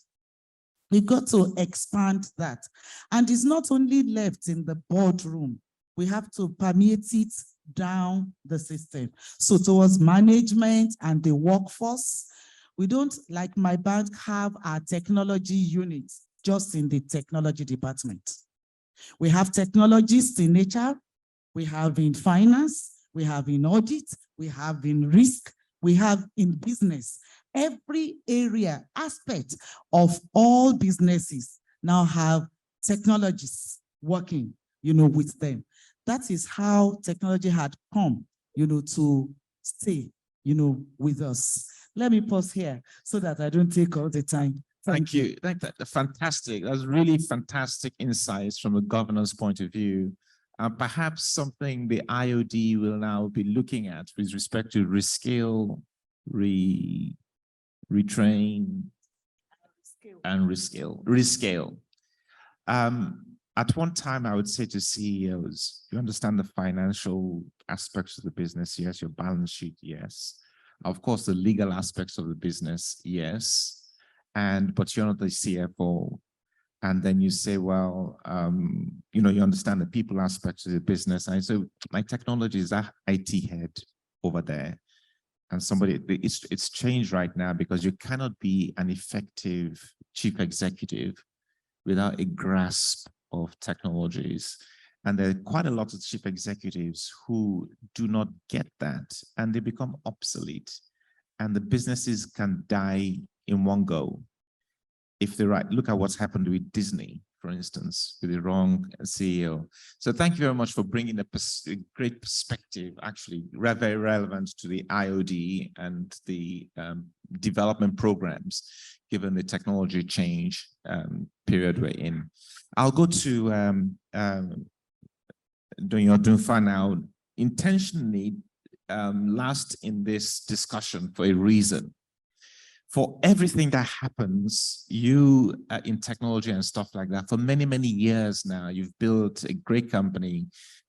[SPEAKER 1] We've got to expand that. And it's not only left in the boardroom, we have to permeate it down the system. So towards management and the workforce, we don't, like my bank, have our technology units just in the technology department. We have technologists in HR, we have in finance, we have in audit, we have in risk, we have in business. Every area, aspect of all businesses now have technologists working, with them. That is how technology had come, to stay, with us. Let me pause here so that I don't take all the time.
[SPEAKER 2] Thank you. Fantastic. That's really fantastic insights from a governance point of view. Perhaps something the IOD will now be looking at with respect to reskill, retrain, and rescale. At one time, I would say to CEOs, you understand the financial aspects of the business, yes, your balance sheet, yes. Of course, the legal aspects of the business, yes. But you're not the CFO. And then you say, well, you understand the people aspects of the business. And so my technology is that IT head over there. And it's changed right now because you cannot be an effective chief executive without a grasp of technologies. And there are quite a lot of chief executives who do not get that, and they become obsolete. And the businesses can die in one go. If they're right, look at what's happened with Disney, for instance, with the wrong CEO. So thank you very much for bringing a great perspective, actually very relevant to the IOD and the development programs, given the technology change period we're in. I'll go to Dunfa now. Intentionally last in this discussion for a reason. For everything that happens, you in technology and stuff like that, for many, many years now, you've built a great company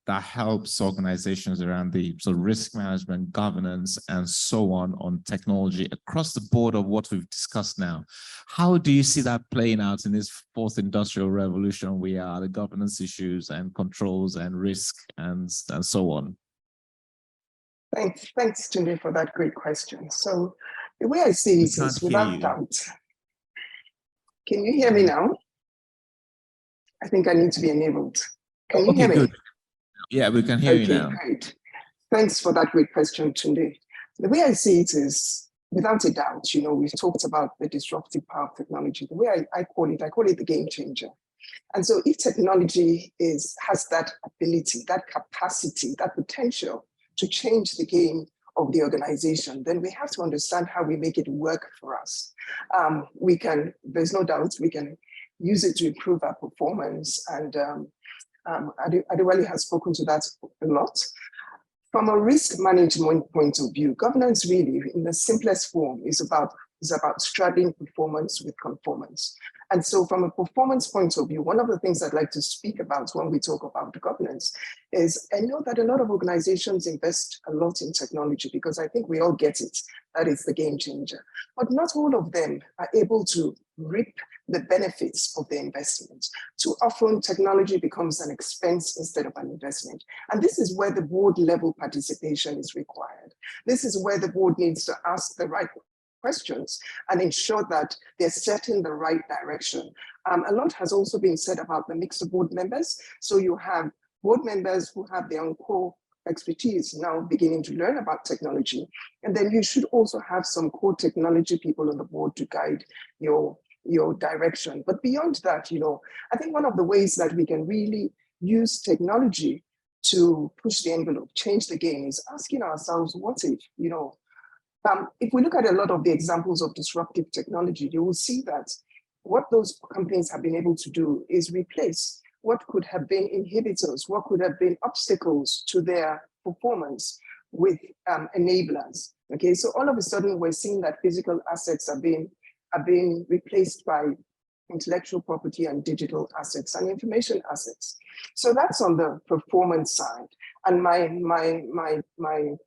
[SPEAKER 2] that helps organizations around the risk management, governance, and so on technology across the board of what we've discussed now. How do you see that playing out in this fourth industrial revolution we are, the governance issues and controls and risk and so on?
[SPEAKER 3] Thanks, Tunde, for that great question. So the way I see it is without doubt. Can you hear me now? I think I need to be enabled. Can you hear me?
[SPEAKER 2] Good. Yeah, we can hear you now.
[SPEAKER 3] Great. Thanks for that great question, Tunde. The way I see it is, without a doubt, we've talked about the disruptive power of technology. The way I call it the game changer. And so if technology has that ability, that capacity, that potential to change the game of the organization, then we have to understand how we make it work for us. There's no doubt we can use it to improve our performance, and Adewale has spoken to that a lot. From a risk management point of view, governance really, in the simplest form, is about straddling performance with conformance. And so from a performance point of view, one of the things I'd like to speak about when we talk about governance is, I know that a lot of organizations invest a lot in technology because I think we all get it, that is the game changer. But not all of them are able to reap the benefits of the investment. Too often technology becomes an expense instead of an investment. And this is where the board level participation is required. This is where the board needs to ask the right questions and ensure that they're setting the right direction. A lot has also been said about the mix of board members. So you have board members who have their own core expertise now beginning to learn about technology. And then you should also have some core technology people on the board to guide your direction. But beyond that, I think one of the ways that we can really use technology to push the envelope, change the game, is asking ourselves, what if we look at a lot of the examples of disruptive technology, you will see that what those companies have been able to do is replace what could have been inhibitors, what could have been obstacles to their performance with enablers. Okay, so all of a sudden we're seeing that physical assets are being replaced by intellectual property and digital assets and information assets. So that's on the performance side. And my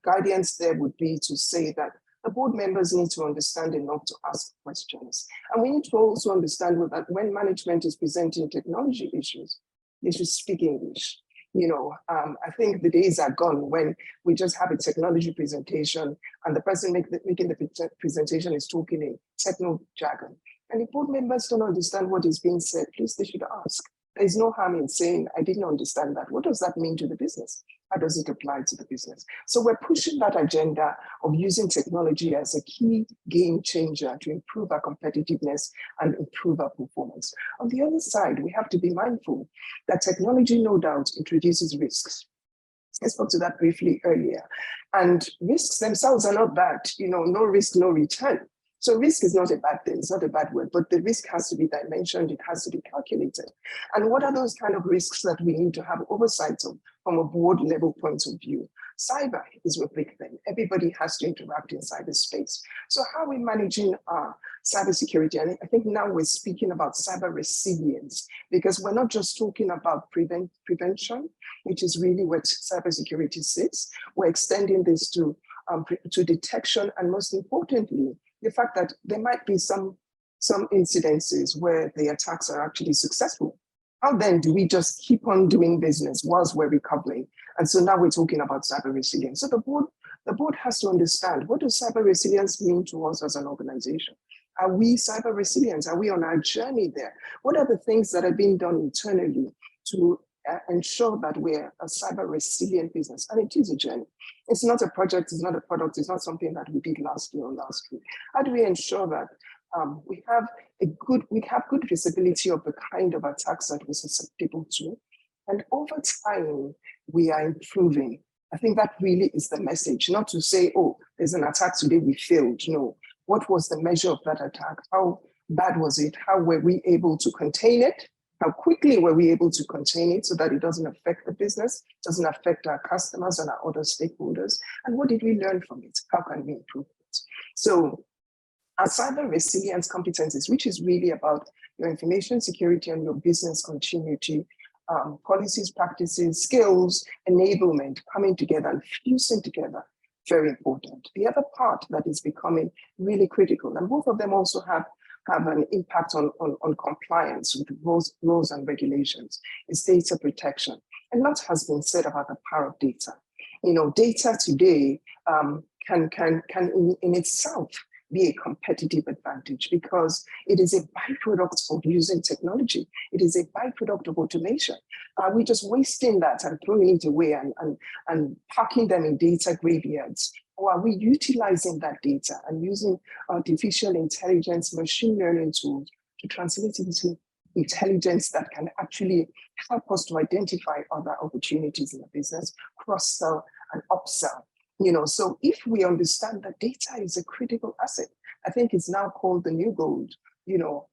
[SPEAKER 3] guidance there would be to say that the board members need to understand enough to ask questions. And we need to also understand that when management is presenting technology issues, they should speak English. I think the days are gone when we just have a technology presentation and the person making the presentation is talking in techno jargon. And if board members don't understand what is being said, please, they should ask. There's no harm in saying, I didn't understand that. What does that mean to the business? How does it apply to the business? So we're pushing that agenda of using technology as a key game changer to improve our competitiveness and improve our performance. On the other side, we have to be mindful that technology, no doubt, introduces risks. I spoke to that briefly earlier. And risks themselves are not bad. No risk, no return. So risk is not a bad thing, it's not a bad word, but the risk has to be dimensioned, it has to be calculated. And what are those kind of risks that we need to have oversight of from a board level point of view? Cyber is a big thing. Everybody has to interact in cyberspace. So how are we managing our cybersecurity? And I think now we're speaking about cyber resilience, because we're not just talking about prevention, which is really where cybersecurity sits. We're extending this to detection, and most importantly, the fact that there might be some incidences where the attacks are actually successful. How then do we just keep on doing business whilst we're recovering? And so now we're talking about cyber resilience. So the board has to understand, what does cyber resilience mean to us as an organization? Are we cyber resilient? Are we on our journey there? What are the things that are being done internally to ensure that we're a cyber resilient business? And it is a journey. It's not a project, it's not a product, it's not something that we did last year or last week. How do we ensure that we have good visibility of the kind of attacks that we're susceptible to? And over time, we are improving. I think that really is the message, not to say, oh, there's an attack today, we failed. No, what was the measure of that attack? How bad was it? How were we able to contain it? How quickly were we able to contain it so that it doesn't affect the business, doesn't affect our customers and our other stakeholders? And what did we learn from it? How can we improve it? So our cyber resilience competencies, which is really about your information security and your business continuity, policies, practices, skills, enablement coming together and fusing together. Very important. The other part that is becoming really critical, and both of them also have an impact on compliance with rules and regulations, is data protection. A lot has been said about the power of data. You know, data today can in itself be a competitive advantage because it is a byproduct of using technology. It is a byproduct of automation. Are we just wasting that and throwing it away and packing them in data graveyards? Or are we utilizing that data and using artificial intelligence, machine learning tools to translate it into intelligence that can actually help us to identify other opportunities in the business, cross-sell and upsell? You know, so if we understand that data is a critical asset, I think it's now called the new gold, you know,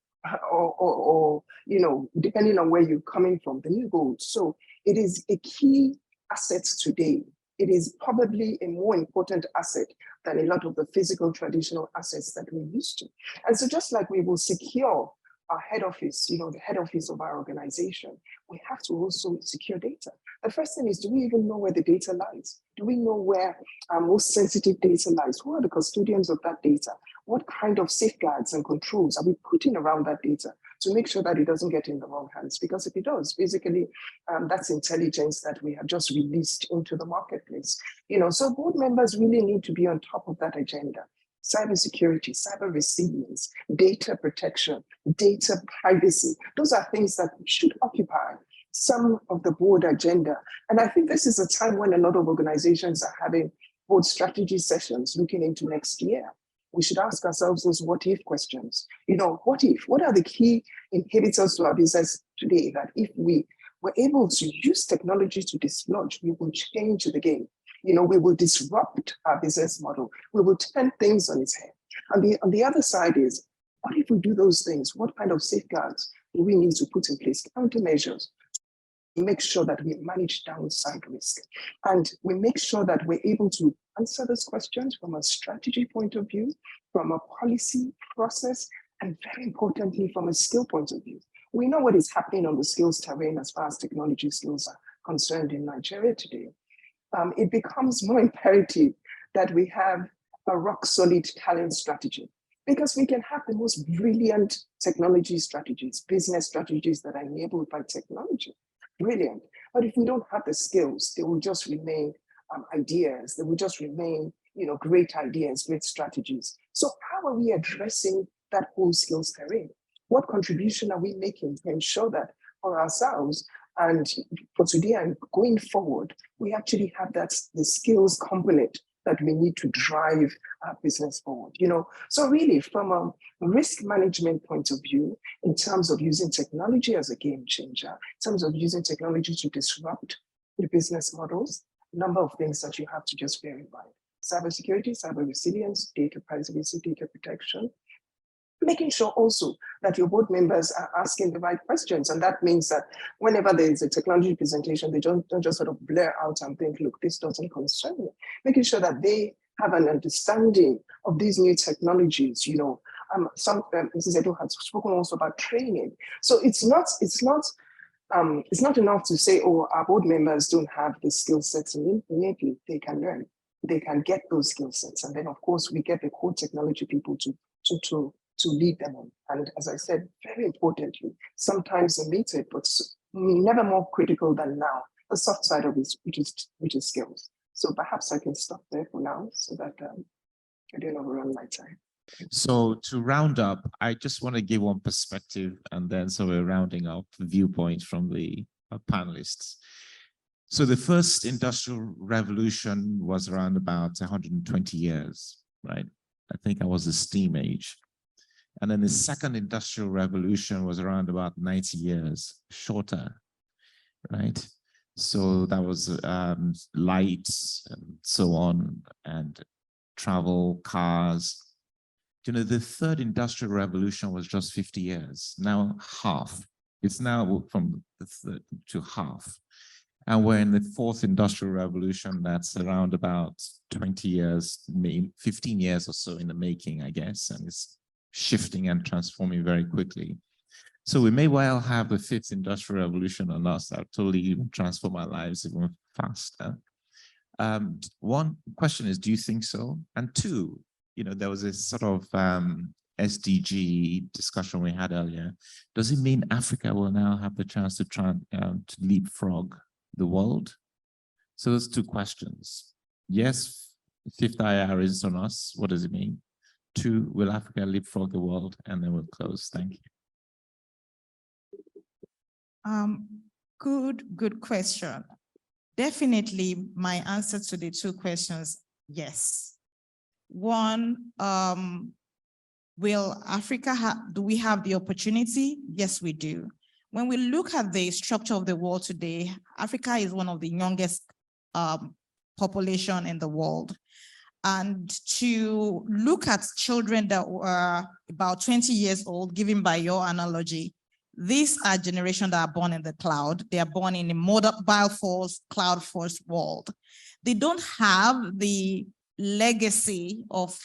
[SPEAKER 3] or you know, depending on where you're coming from, the new gold. So it is a key asset today. It is probably a more important asset than a lot of the physical traditional assets that we used to. And so just like we will secure our head office, you know, the head office of our organization, we have to also secure data. The first thing is, do we even know where the data lies? Do we know where our most sensitive data lies? Who are the custodians of that data? What kind of safeguards and controls are we putting around that data to make sure that it doesn't get in the wrong hands? Because if it does, basically, that's intelligence that we have just released into the marketplace. You know, so board members really need to be on top of that agenda. Cybersecurity, cyber resilience, data protection, data privacy. Those are things that should occupy some of the board agenda. And I think this is a time when a lot of organizations are having board strategy sessions looking into next year. We should ask ourselves those what if questions. You know, what if? What are the key inhibitors to our business today that if we were able to use technology to dislodge, we will change the game? You know, we will disrupt our business model. We will turn things on its head. And on the other side is, what if we do those things? What kind of safeguards do we need to put in place, countermeasures, to make sure that we manage downside risk? And we make sure that we're able to answer those questions from a strategy point of view, from a policy process, and very importantly, from a skill point of view. We know what is happening on the skills terrain as far as technology skills are concerned in Nigeria today. It becomes more imperative that we have a rock solid talent strategy, because we can have the most brilliant technology strategies, business strategies that are enabled by technology. Brilliant. But if we don't have the skills, they will just remain ideas. They will just remain, you know, great ideas, great strategies. So how are we addressing that whole skills terrain? What contribution are we making to ensure that for ourselves and for today and going forward, we actually have the skills component that we need to drive our business forward, you know? So really, from a risk management point of view, in terms of using technology as a game changer, in terms of using technology to disrupt the business models, a number of things that you have to just bear in mind. Cybersecurity, cyber resilience, data privacy, data protection, making sure also that your board members are asking the right questions. And that means that whenever there is a technology presentation, they don't just sort of blur out and think, look, this doesn't concern me. Making sure that they have an understanding of these new technologies, you know. Mrs. Edo has spoken also about training. So it's not enough to say, oh, our board members don't have the skill sets innately. They can learn. They can get those skill sets. And then, of course, we get the core technology people to lead them on. And as I said, very importantly, sometimes omitted, but never more critical than now, the soft side of it, which is skills. So perhaps I can stop there for now so that I don't overrun my time.
[SPEAKER 2] So to round up, I just want to give one perspective and then so we're rounding up viewpoint from the panelists. So the first industrial revolution was around about 120 years, right? I think that was the steam age. And then the second industrial revolution was around about 90 years, shorter, right? So that was lights and so on, and travel, cars. You know, the third industrial revolution was just 50 years, now half. It's now from the third to half. And we're in the fourth industrial revolution that's around about 20 years, maybe 15 years or so in the making, I guess, and it's shifting and transforming very quickly. So we may well have the fifth industrial revolution on us that totally even transform our lives even faster. One question is, do you think so? And two, there was this sort of SDG discussion we had earlier. Does it mean Africa will now have the chance to try to leapfrog the world? So those two questions. Yes, fifth IR is on us. What does it mean? Two, will Africa leapfrog the world? And then we'll close. Thank you.
[SPEAKER 4] Good question. Definitely my answer to the two questions, yes. One, will Africa do we have the opportunity? Yes, we do. When we look at the structure of the world today, Africa is one of the youngest population in the world. And to look at children that were about 20 years old, given by your analogy, these are generations that are born in the cloud. They are born in a mobile first, cloud first world. They don't have the legacy of,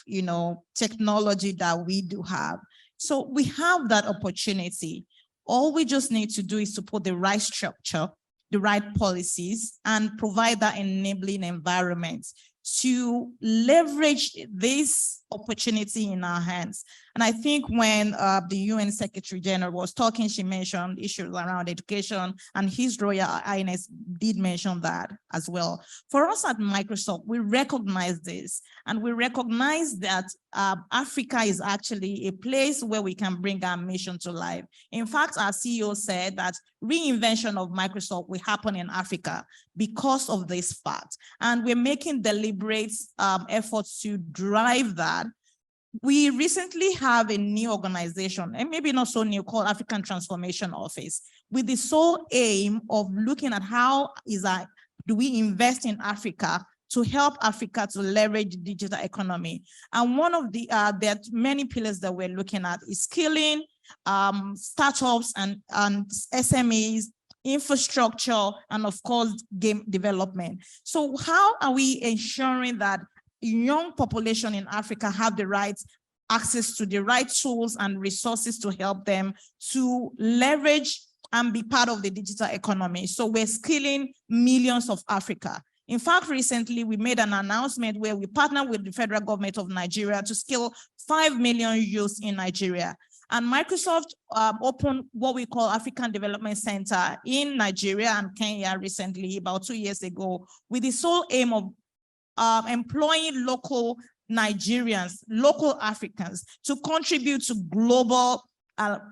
[SPEAKER 4] technology that we do have. So we have that opportunity. All we just need to do is to put the right structure, the right policies, and provide that enabling environment to leverage this opportunity in our hands. And I think when the UN Secretary General was talking, she mentioned issues around education, and His Royal Highness did mention that as well. For us at Microsoft, we recognize this, and we recognize that Africa is actually a place where we can bring our mission to life. In fact, our CEO said that reinvention of Microsoft will happen in Africa because of this fact. And we're making deliberate efforts to drive that. We recently have a new organization, and maybe not so new, called African Transformation Office, with the sole aim of looking at do we invest in Africa to help Africa to leverage the digital economy. And one of there are many pillars that we're looking at is skilling, startups and SMEs, infrastructure, and of course, game development. So how are we ensuring that young population in Africa have the right access to the right tools and resources to help them to leverage and be part of the digital economy? So we're skilling millions of Africa. In fact, recently we made an announcement where we partnered with the federal government of Nigeria to skill 5 million youths in Nigeria. And Microsoft opened what we call African Development Center in Nigeria and Kenya recently, about 2 years ago, with the sole aim of employing local Nigerians, local Africans to contribute to global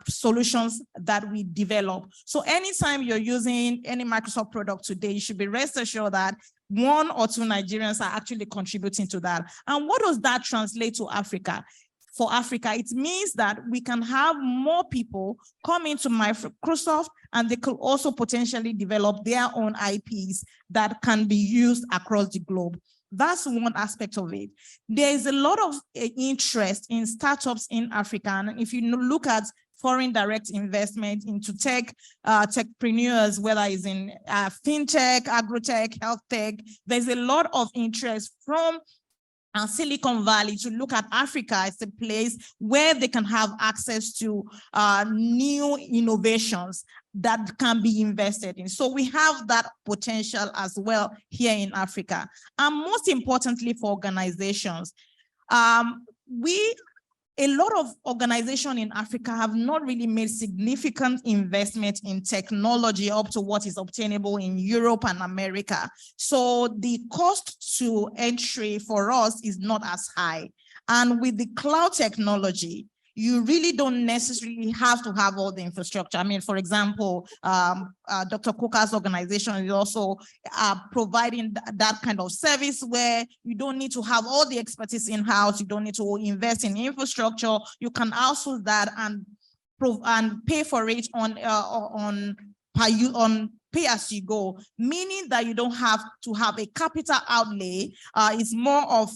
[SPEAKER 4] solutions that we develop. So anytime you're using any Microsoft product today, you should be rest assured that 1 or 2 Nigerians are actually contributing to that. And what does that translate to Africa? For Africa, it means that we can have more people come into Microsoft, and they could also potentially develop their own IPs that can be used across the globe. That's one aspect of it. There is a lot of interest in startups in Africa. And if you look at foreign direct investment into techpreneurs, whether it's in fintech, agrotech, health tech, there's a lot of interest from Silicon Valley to look at Africa as a place where they can have access to new innovations that can be invested in. So we have that potential as well here in Africa. And most importantly for organizations, a lot of organizations in Africa have not really made significant investment in technology up to what is obtainable in Europe and America. So the cost to entry for us is not as high. And with the cloud technology, you really don't necessarily have to have all the infrastructure. I mean, for example, Dr. Coker's organization is also providing that kind of service where you don't need to have all the expertise in-house. You don't need to invest in infrastructure. You can outsource that and pay for it on pay as you go, meaning that you don't have to have a capital outlay. It's more of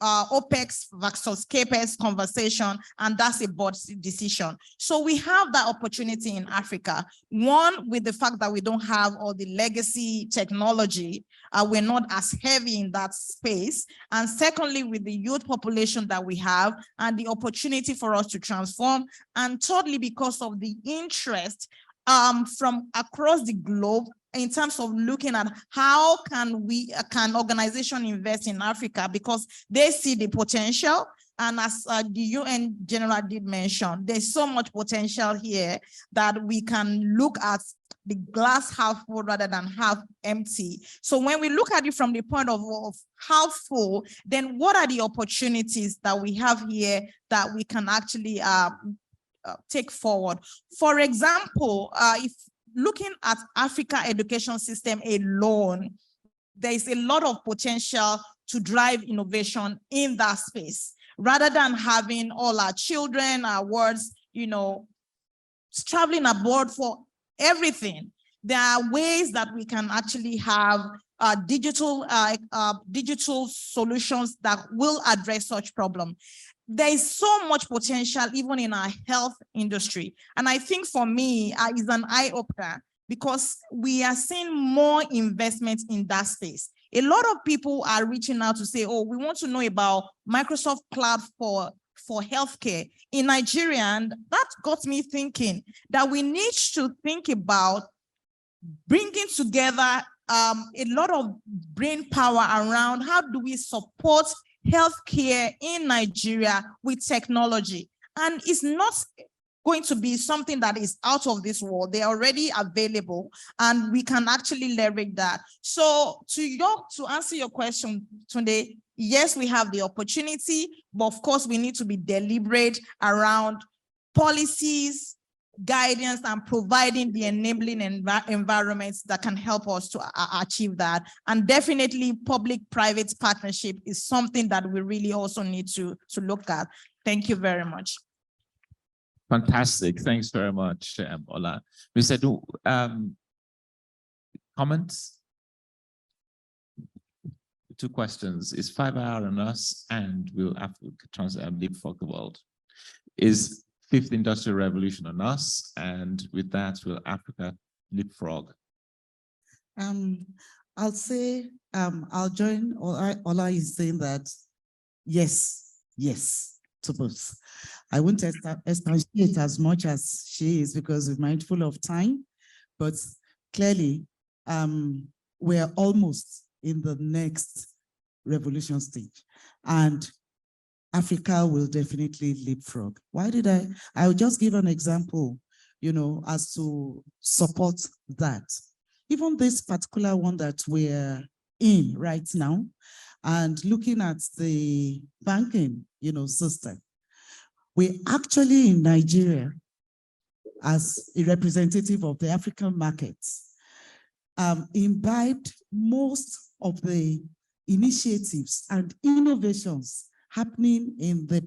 [SPEAKER 4] OPEX versus CAPEX conversation, and that's a board decision. So we have that opportunity in Africa. One, with the fact that we don't have all the legacy technology, we're not as heavy in that space. And secondly, with the youth population that we have and the opportunity for us to transform. And thirdly, because of the interest from across the globe in terms of looking at how can organization invest in Africa, because they see the potential. And as the UN General did mention, there's so much potential here that we can look at the glass half full rather than half empty. So when we look at it from the point of half full, then what are the opportunities that we have here that we can actually take forward? For example, if looking at Africa education system alone, there is a lot of potential to drive innovation in that space, rather than having all our children, our words, traveling abroad for everything. There are ways that we can actually have digital solutions that will address such problems. There is so much potential even in our health industry. And I think for me, it's an eye-opener because we are seeing more investment in that space. A lot of people are reaching out to say, oh, we want to know about Microsoft Cloud for healthcare in Nigeria. And that got me thinking that we need to think about bringing together a lot of brain power around how do we support healthcare in Nigeria with technology. And it's not going to be something that is out of this world. They're already available and we can actually leverage that. So to answer your question today, yes, we have the opportunity, but of course we need to be deliberate around policies, guidance, and providing the enabling environments that can help us to achieve that. And definitely public-private partnership is something that we really also need to look at. Thank you very much.
[SPEAKER 2] Fantastic. Thanks very much, Ola. Mr. Du, comments? 2 questions. Is 5 hours on us and we'll have to leapfrog the world? Is 5th Industrial Revolution on us, and with that, will Africa leapfrog?
[SPEAKER 1] I'll say, I'll join Ola is saying that, yes to both. I won't expatiate as much as she is because we're mindful of time, but clearly, we're almost in the next revolution stage, and Africa will definitely leapfrog. Why did I'll just give an example, as to support that. Even this particular one that we're in right now, and looking at the banking, system, we actually in Nigeria, as a representative of the African markets, imbibed most of the initiatives and innovations happening in the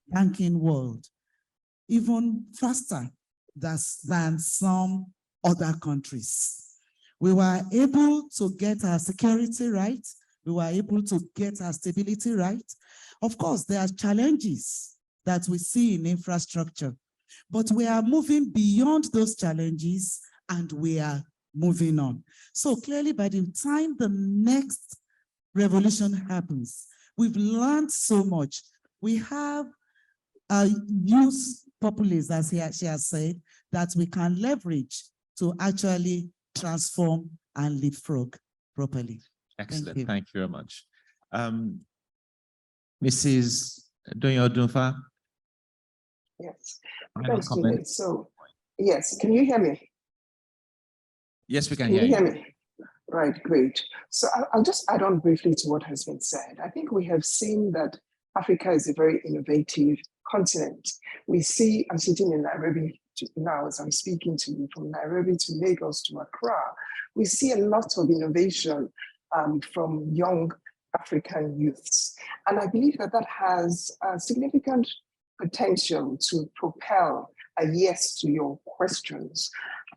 [SPEAKER 1] banking world, even faster than some other countries. We were able to get our security right. We were able to get our stability right. Of course, there are challenges that we see in infrastructure, but we are moving beyond those challenges and we are moving on. So clearly, by the time the next revolution happens, we've learned so much. We have a youth populace, as she has said, that we can leverage to actually transform and leapfrog properly.
[SPEAKER 2] Excellent. Thank you very much. Mrs. Donyo-Dunfa.
[SPEAKER 3] Yes. Thanks, Tunde. So, yes, can you hear me?
[SPEAKER 2] Yes, we can hear you.
[SPEAKER 3] Can you hear me? Right, great. So I'll just add on briefly to what has been said. I think we have seen that Africa is a very innovative continent. We see, I'm sitting in Nairobi now as I'm speaking to you, from Nairobi to Lagos to Accra. We see a lot of innovation from young African youths. And I believe that that has a significant potential to propel a yes to your questions.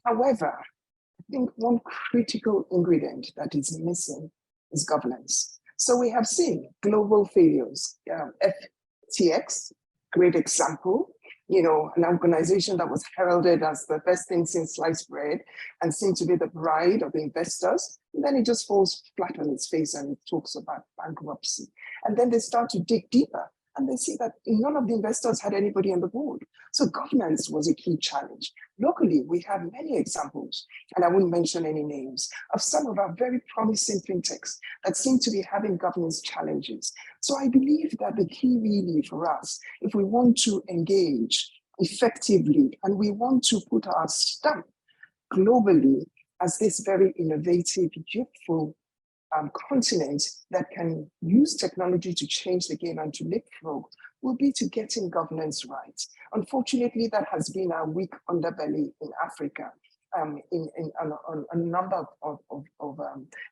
[SPEAKER 3] However, I think one critical ingredient that is missing is governance. So we have seen global failures. FTX, great example, an organization that was heralded as the best thing since sliced bread and seemed to be the bride of the investors. And then it just falls flat on its face and it talks about bankruptcy. And then they start to dig deeper and they see that none of the investors had anybody on the board. So governance was a key challenge. Locally, we have many examples, and I wouldn't mention any names, of some of our very promising fintechs that seem to be having governance challenges. So I believe that the key really for us, if we want to engage effectively and we want to put our stamp globally as this very innovative, youthful continent that can use technology to change the game and to leapfrog, will be to getting governance right. Unfortunately, that has been our weak underbelly in Africa on a number of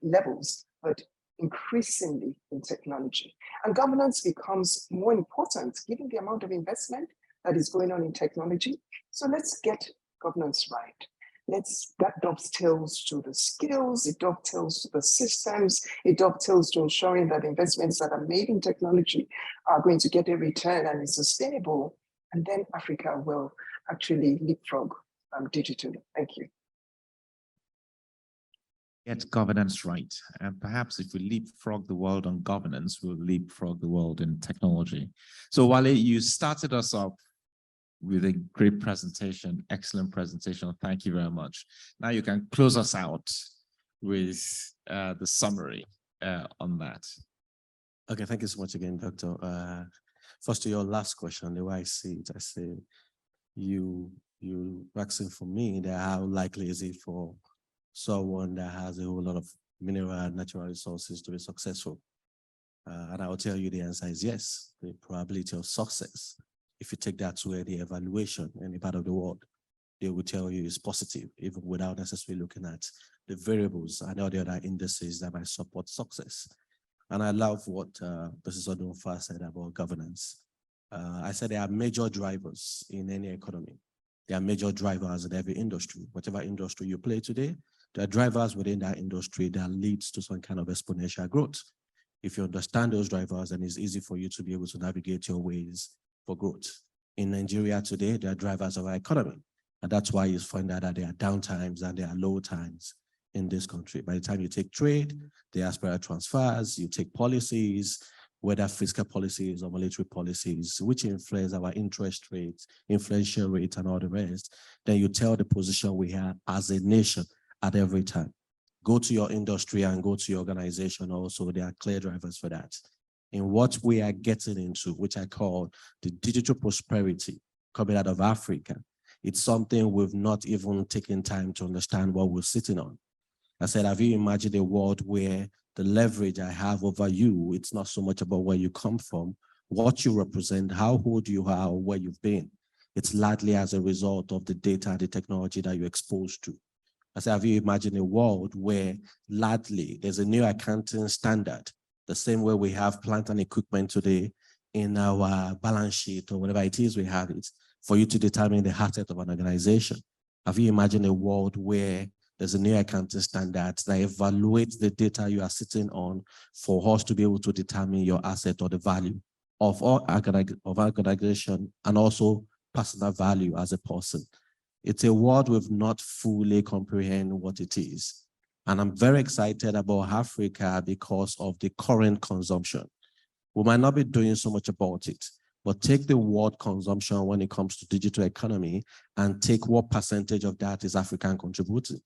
[SPEAKER 3] levels, but increasingly in technology. And governance becomes more important given the amount of investment that is going on in technology. So let's get governance right. That dovetails to the skills, it dovetails to the systems, it dovetails to ensuring that investments that are made in technology are going to get a return and is sustainable. And then Africa will actually leapfrog digitally. Thank you.
[SPEAKER 2] Get governance right. And perhaps if we leapfrog the world on governance, we'll leapfrog the world in technology. So Wale, you started us off with a great presentation, excellent presentation. Thank you very much. Now you can close us out with the summary on that.
[SPEAKER 5] Okay, thank you so much again, Doctor. First to your last question, the way I see it, I say you asking for me that how likely is it for someone that has a whole lot of mineral and natural resources to be successful? And I'll tell you the answer is yes. The probability of success, if you take that to the evaluation in any part of the world, they will tell you is positive, even without necessarily looking at the variables and all the other indices that might support success. And I love what Professor Odunfa said about governance. I said there are major drivers in any economy. There are major drivers in every industry. Whatever industry you play today, there are drivers within that industry that leads to some kind of exponential growth. If you understand those drivers, then it's easy for you to be able to navigate your ways for growth. In Nigeria today, there are drivers of our economy. And that's why you find out that there are down times and there are low times in this country. By the time you take trade, diaspora transfers, you take policies, whether fiscal policies or monetary policies, which influence our interest rates, inflation rate, and all the rest, then you tell the position we have as a nation at every time. Go to your industry and go to your organization also. There are clear drivers for that. In what we are getting into, which I call the digital prosperity coming out of Africa, it's something we've not even taken time to understand what we're sitting on. I said, have you imagined a world where the leverage I have over you, it's not so much about where you come from, what you represent, how old you are, or where you've been. It's largely as a result of the data, the technology that you're exposed to. I said, have you imagined a world where largely there's a new accounting standard, the same way we have plant and equipment today in our balance sheet or whatever it is we have it, for you to determine the asset of an organization. Have you imagined a world where there's a new accounting standard that evaluates the data you are sitting on for us to be able to determine your asset or the value of our organization and also personal value as a person? It's a world we've not fully comprehend what it is. And I'm very excited about Africa because of the current consumption. We might not be doing so much about it, but take the world consumption when it comes to digital economy and take what percentage of that is African contributing.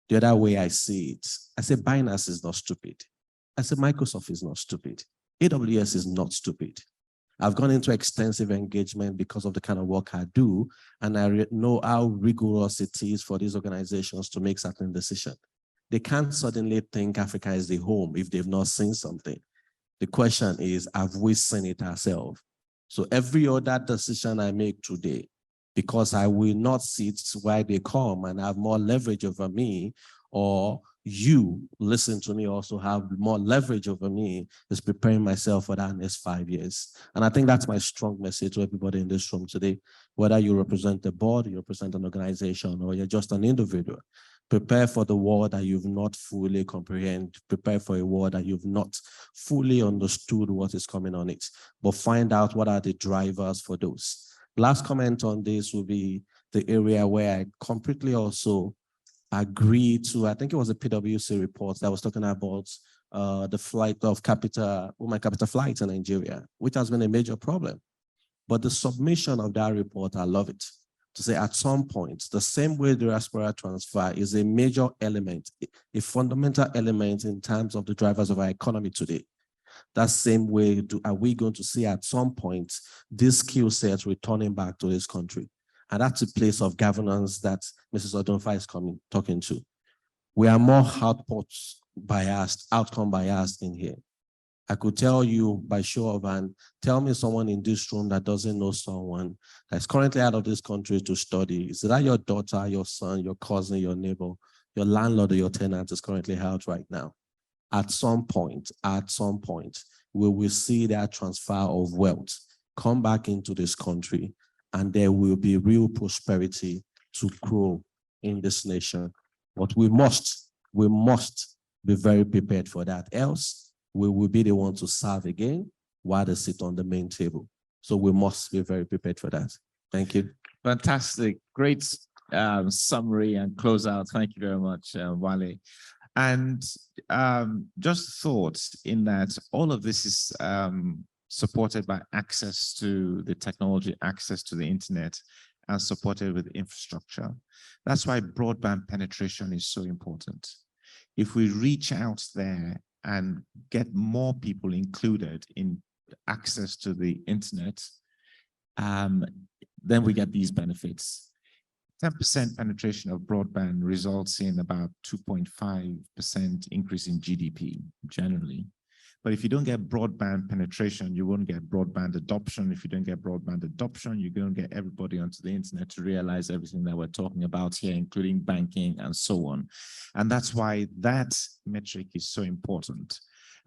[SPEAKER 5] The other way I see it, I say Binance is not stupid. I say Microsoft is not stupid. AWS is not stupid. I've gone into extensive engagement because of the kind of work I do, and I know how rigorous it is for these organizations to make certain decisions. They can't suddenly think Africa is the home if they've not seen something. The question is, have we seen it ourselves? So every other decision I make today, because I will not see it why they come and have more leverage over me, or you listen to me also have more leverage over me, is preparing myself for that next 5 years. And I think that's my strong message to everybody in this room today, whether you represent the board, you represent an organization, or you're just an individual. Prepare for the world that you've not fully comprehended. Prepare for a world that you've not fully understood what is coming on it. But find out what are the drivers for those. Last comment on this will be the area where I completely also agree to, I think it was a PwC report that was talking about the flight of women capital flights in Nigeria, which has been a major problem. But the submission of that report, I love it. To say at some point, the same way the diaspora transfer is a major element, a fundamental element in terms of the drivers of our economy today. That same way, are we going to see at some point these skill sets returning back to this country? And that's a place of governance that Mrs. Odonfa is talking to. We are more output biased, outcome biased in here. I could tell you by show of hand, tell me someone in this room that doesn't know someone that's currently out of this country to study. Is that your daughter, your son, your cousin, your neighbor, your landlord, or your tenant is currently out right now? At some point, we will see that transfer of wealth come back into this country, and there will be real prosperity to grow in this nation. But we must be very prepared for that. Else, we will be the one to serve again while they sit on the main table. So we must be very prepared for that. Thank you.
[SPEAKER 2] Fantastic. Great summary and closeout. Thank you very much, Wale. And just thoughts in that all of this is supported by access to the technology, access to the internet, and supported with infrastructure. That's why broadband penetration is so important. If we reach out there and get more people included in access to the internet, then we get these benefits. 10% penetration of broadband results in about 2.5% increase in GDP generally. But if you don't get broadband penetration, you won't get broadband adoption. If you don't get broadband adoption, you're going to get everybody onto the internet to realize everything that we're talking about here, including banking and so on. And that's why that metric is so important.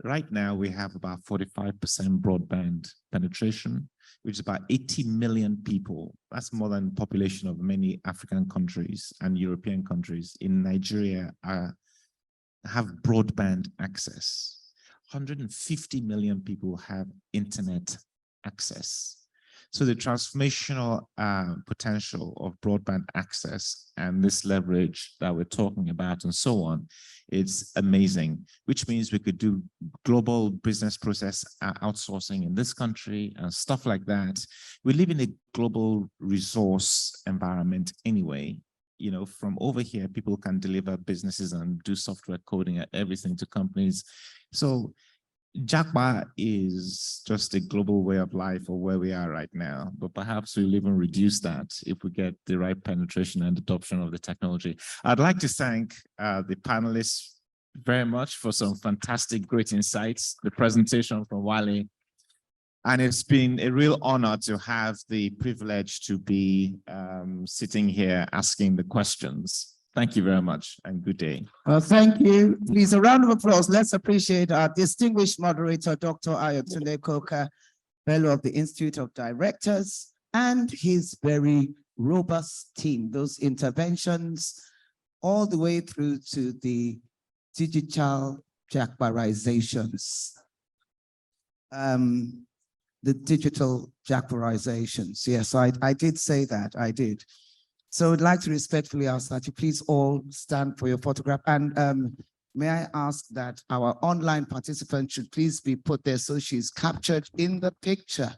[SPEAKER 2] Right now, we have about 45% broadband penetration, which is about 80 million people. That's more than the population of many African countries and European countries in Nigeria have broadband access. 150 million people have internet access. So the transformational potential of broadband access and this leverage that we're talking about and so on, it's amazing, which means we could do global business process outsourcing in this country and stuff like that. We live in a global resource environment anyway. You know, from over here, people can deliver businesses and do software coding and everything to companies. So Japa is just a global way of life or where we are right now, but perhaps we'll even reduce that if we get the right penetration and adoption of the technology. I'd like to thank the panelists very much for some fantastic, great insights, the presentation from Wale. And it's been a real honor to have the privilege to be sitting here asking the questions. Thank you very much and good day.
[SPEAKER 1] Thank you. Please, a round of applause. Let's appreciate our distinguished moderator, Dr. Ayotunde Koka, Fellow of the Institute of Directors, and his very robust team, those interventions all the way through to the digital Jakbarizations. The digital Jakbarizations. Yes, I did say that, I did. So I'd like to respectfully ask that you please all stand for your photograph. And may I ask that our online participants should please be put there so she's captured in the picture.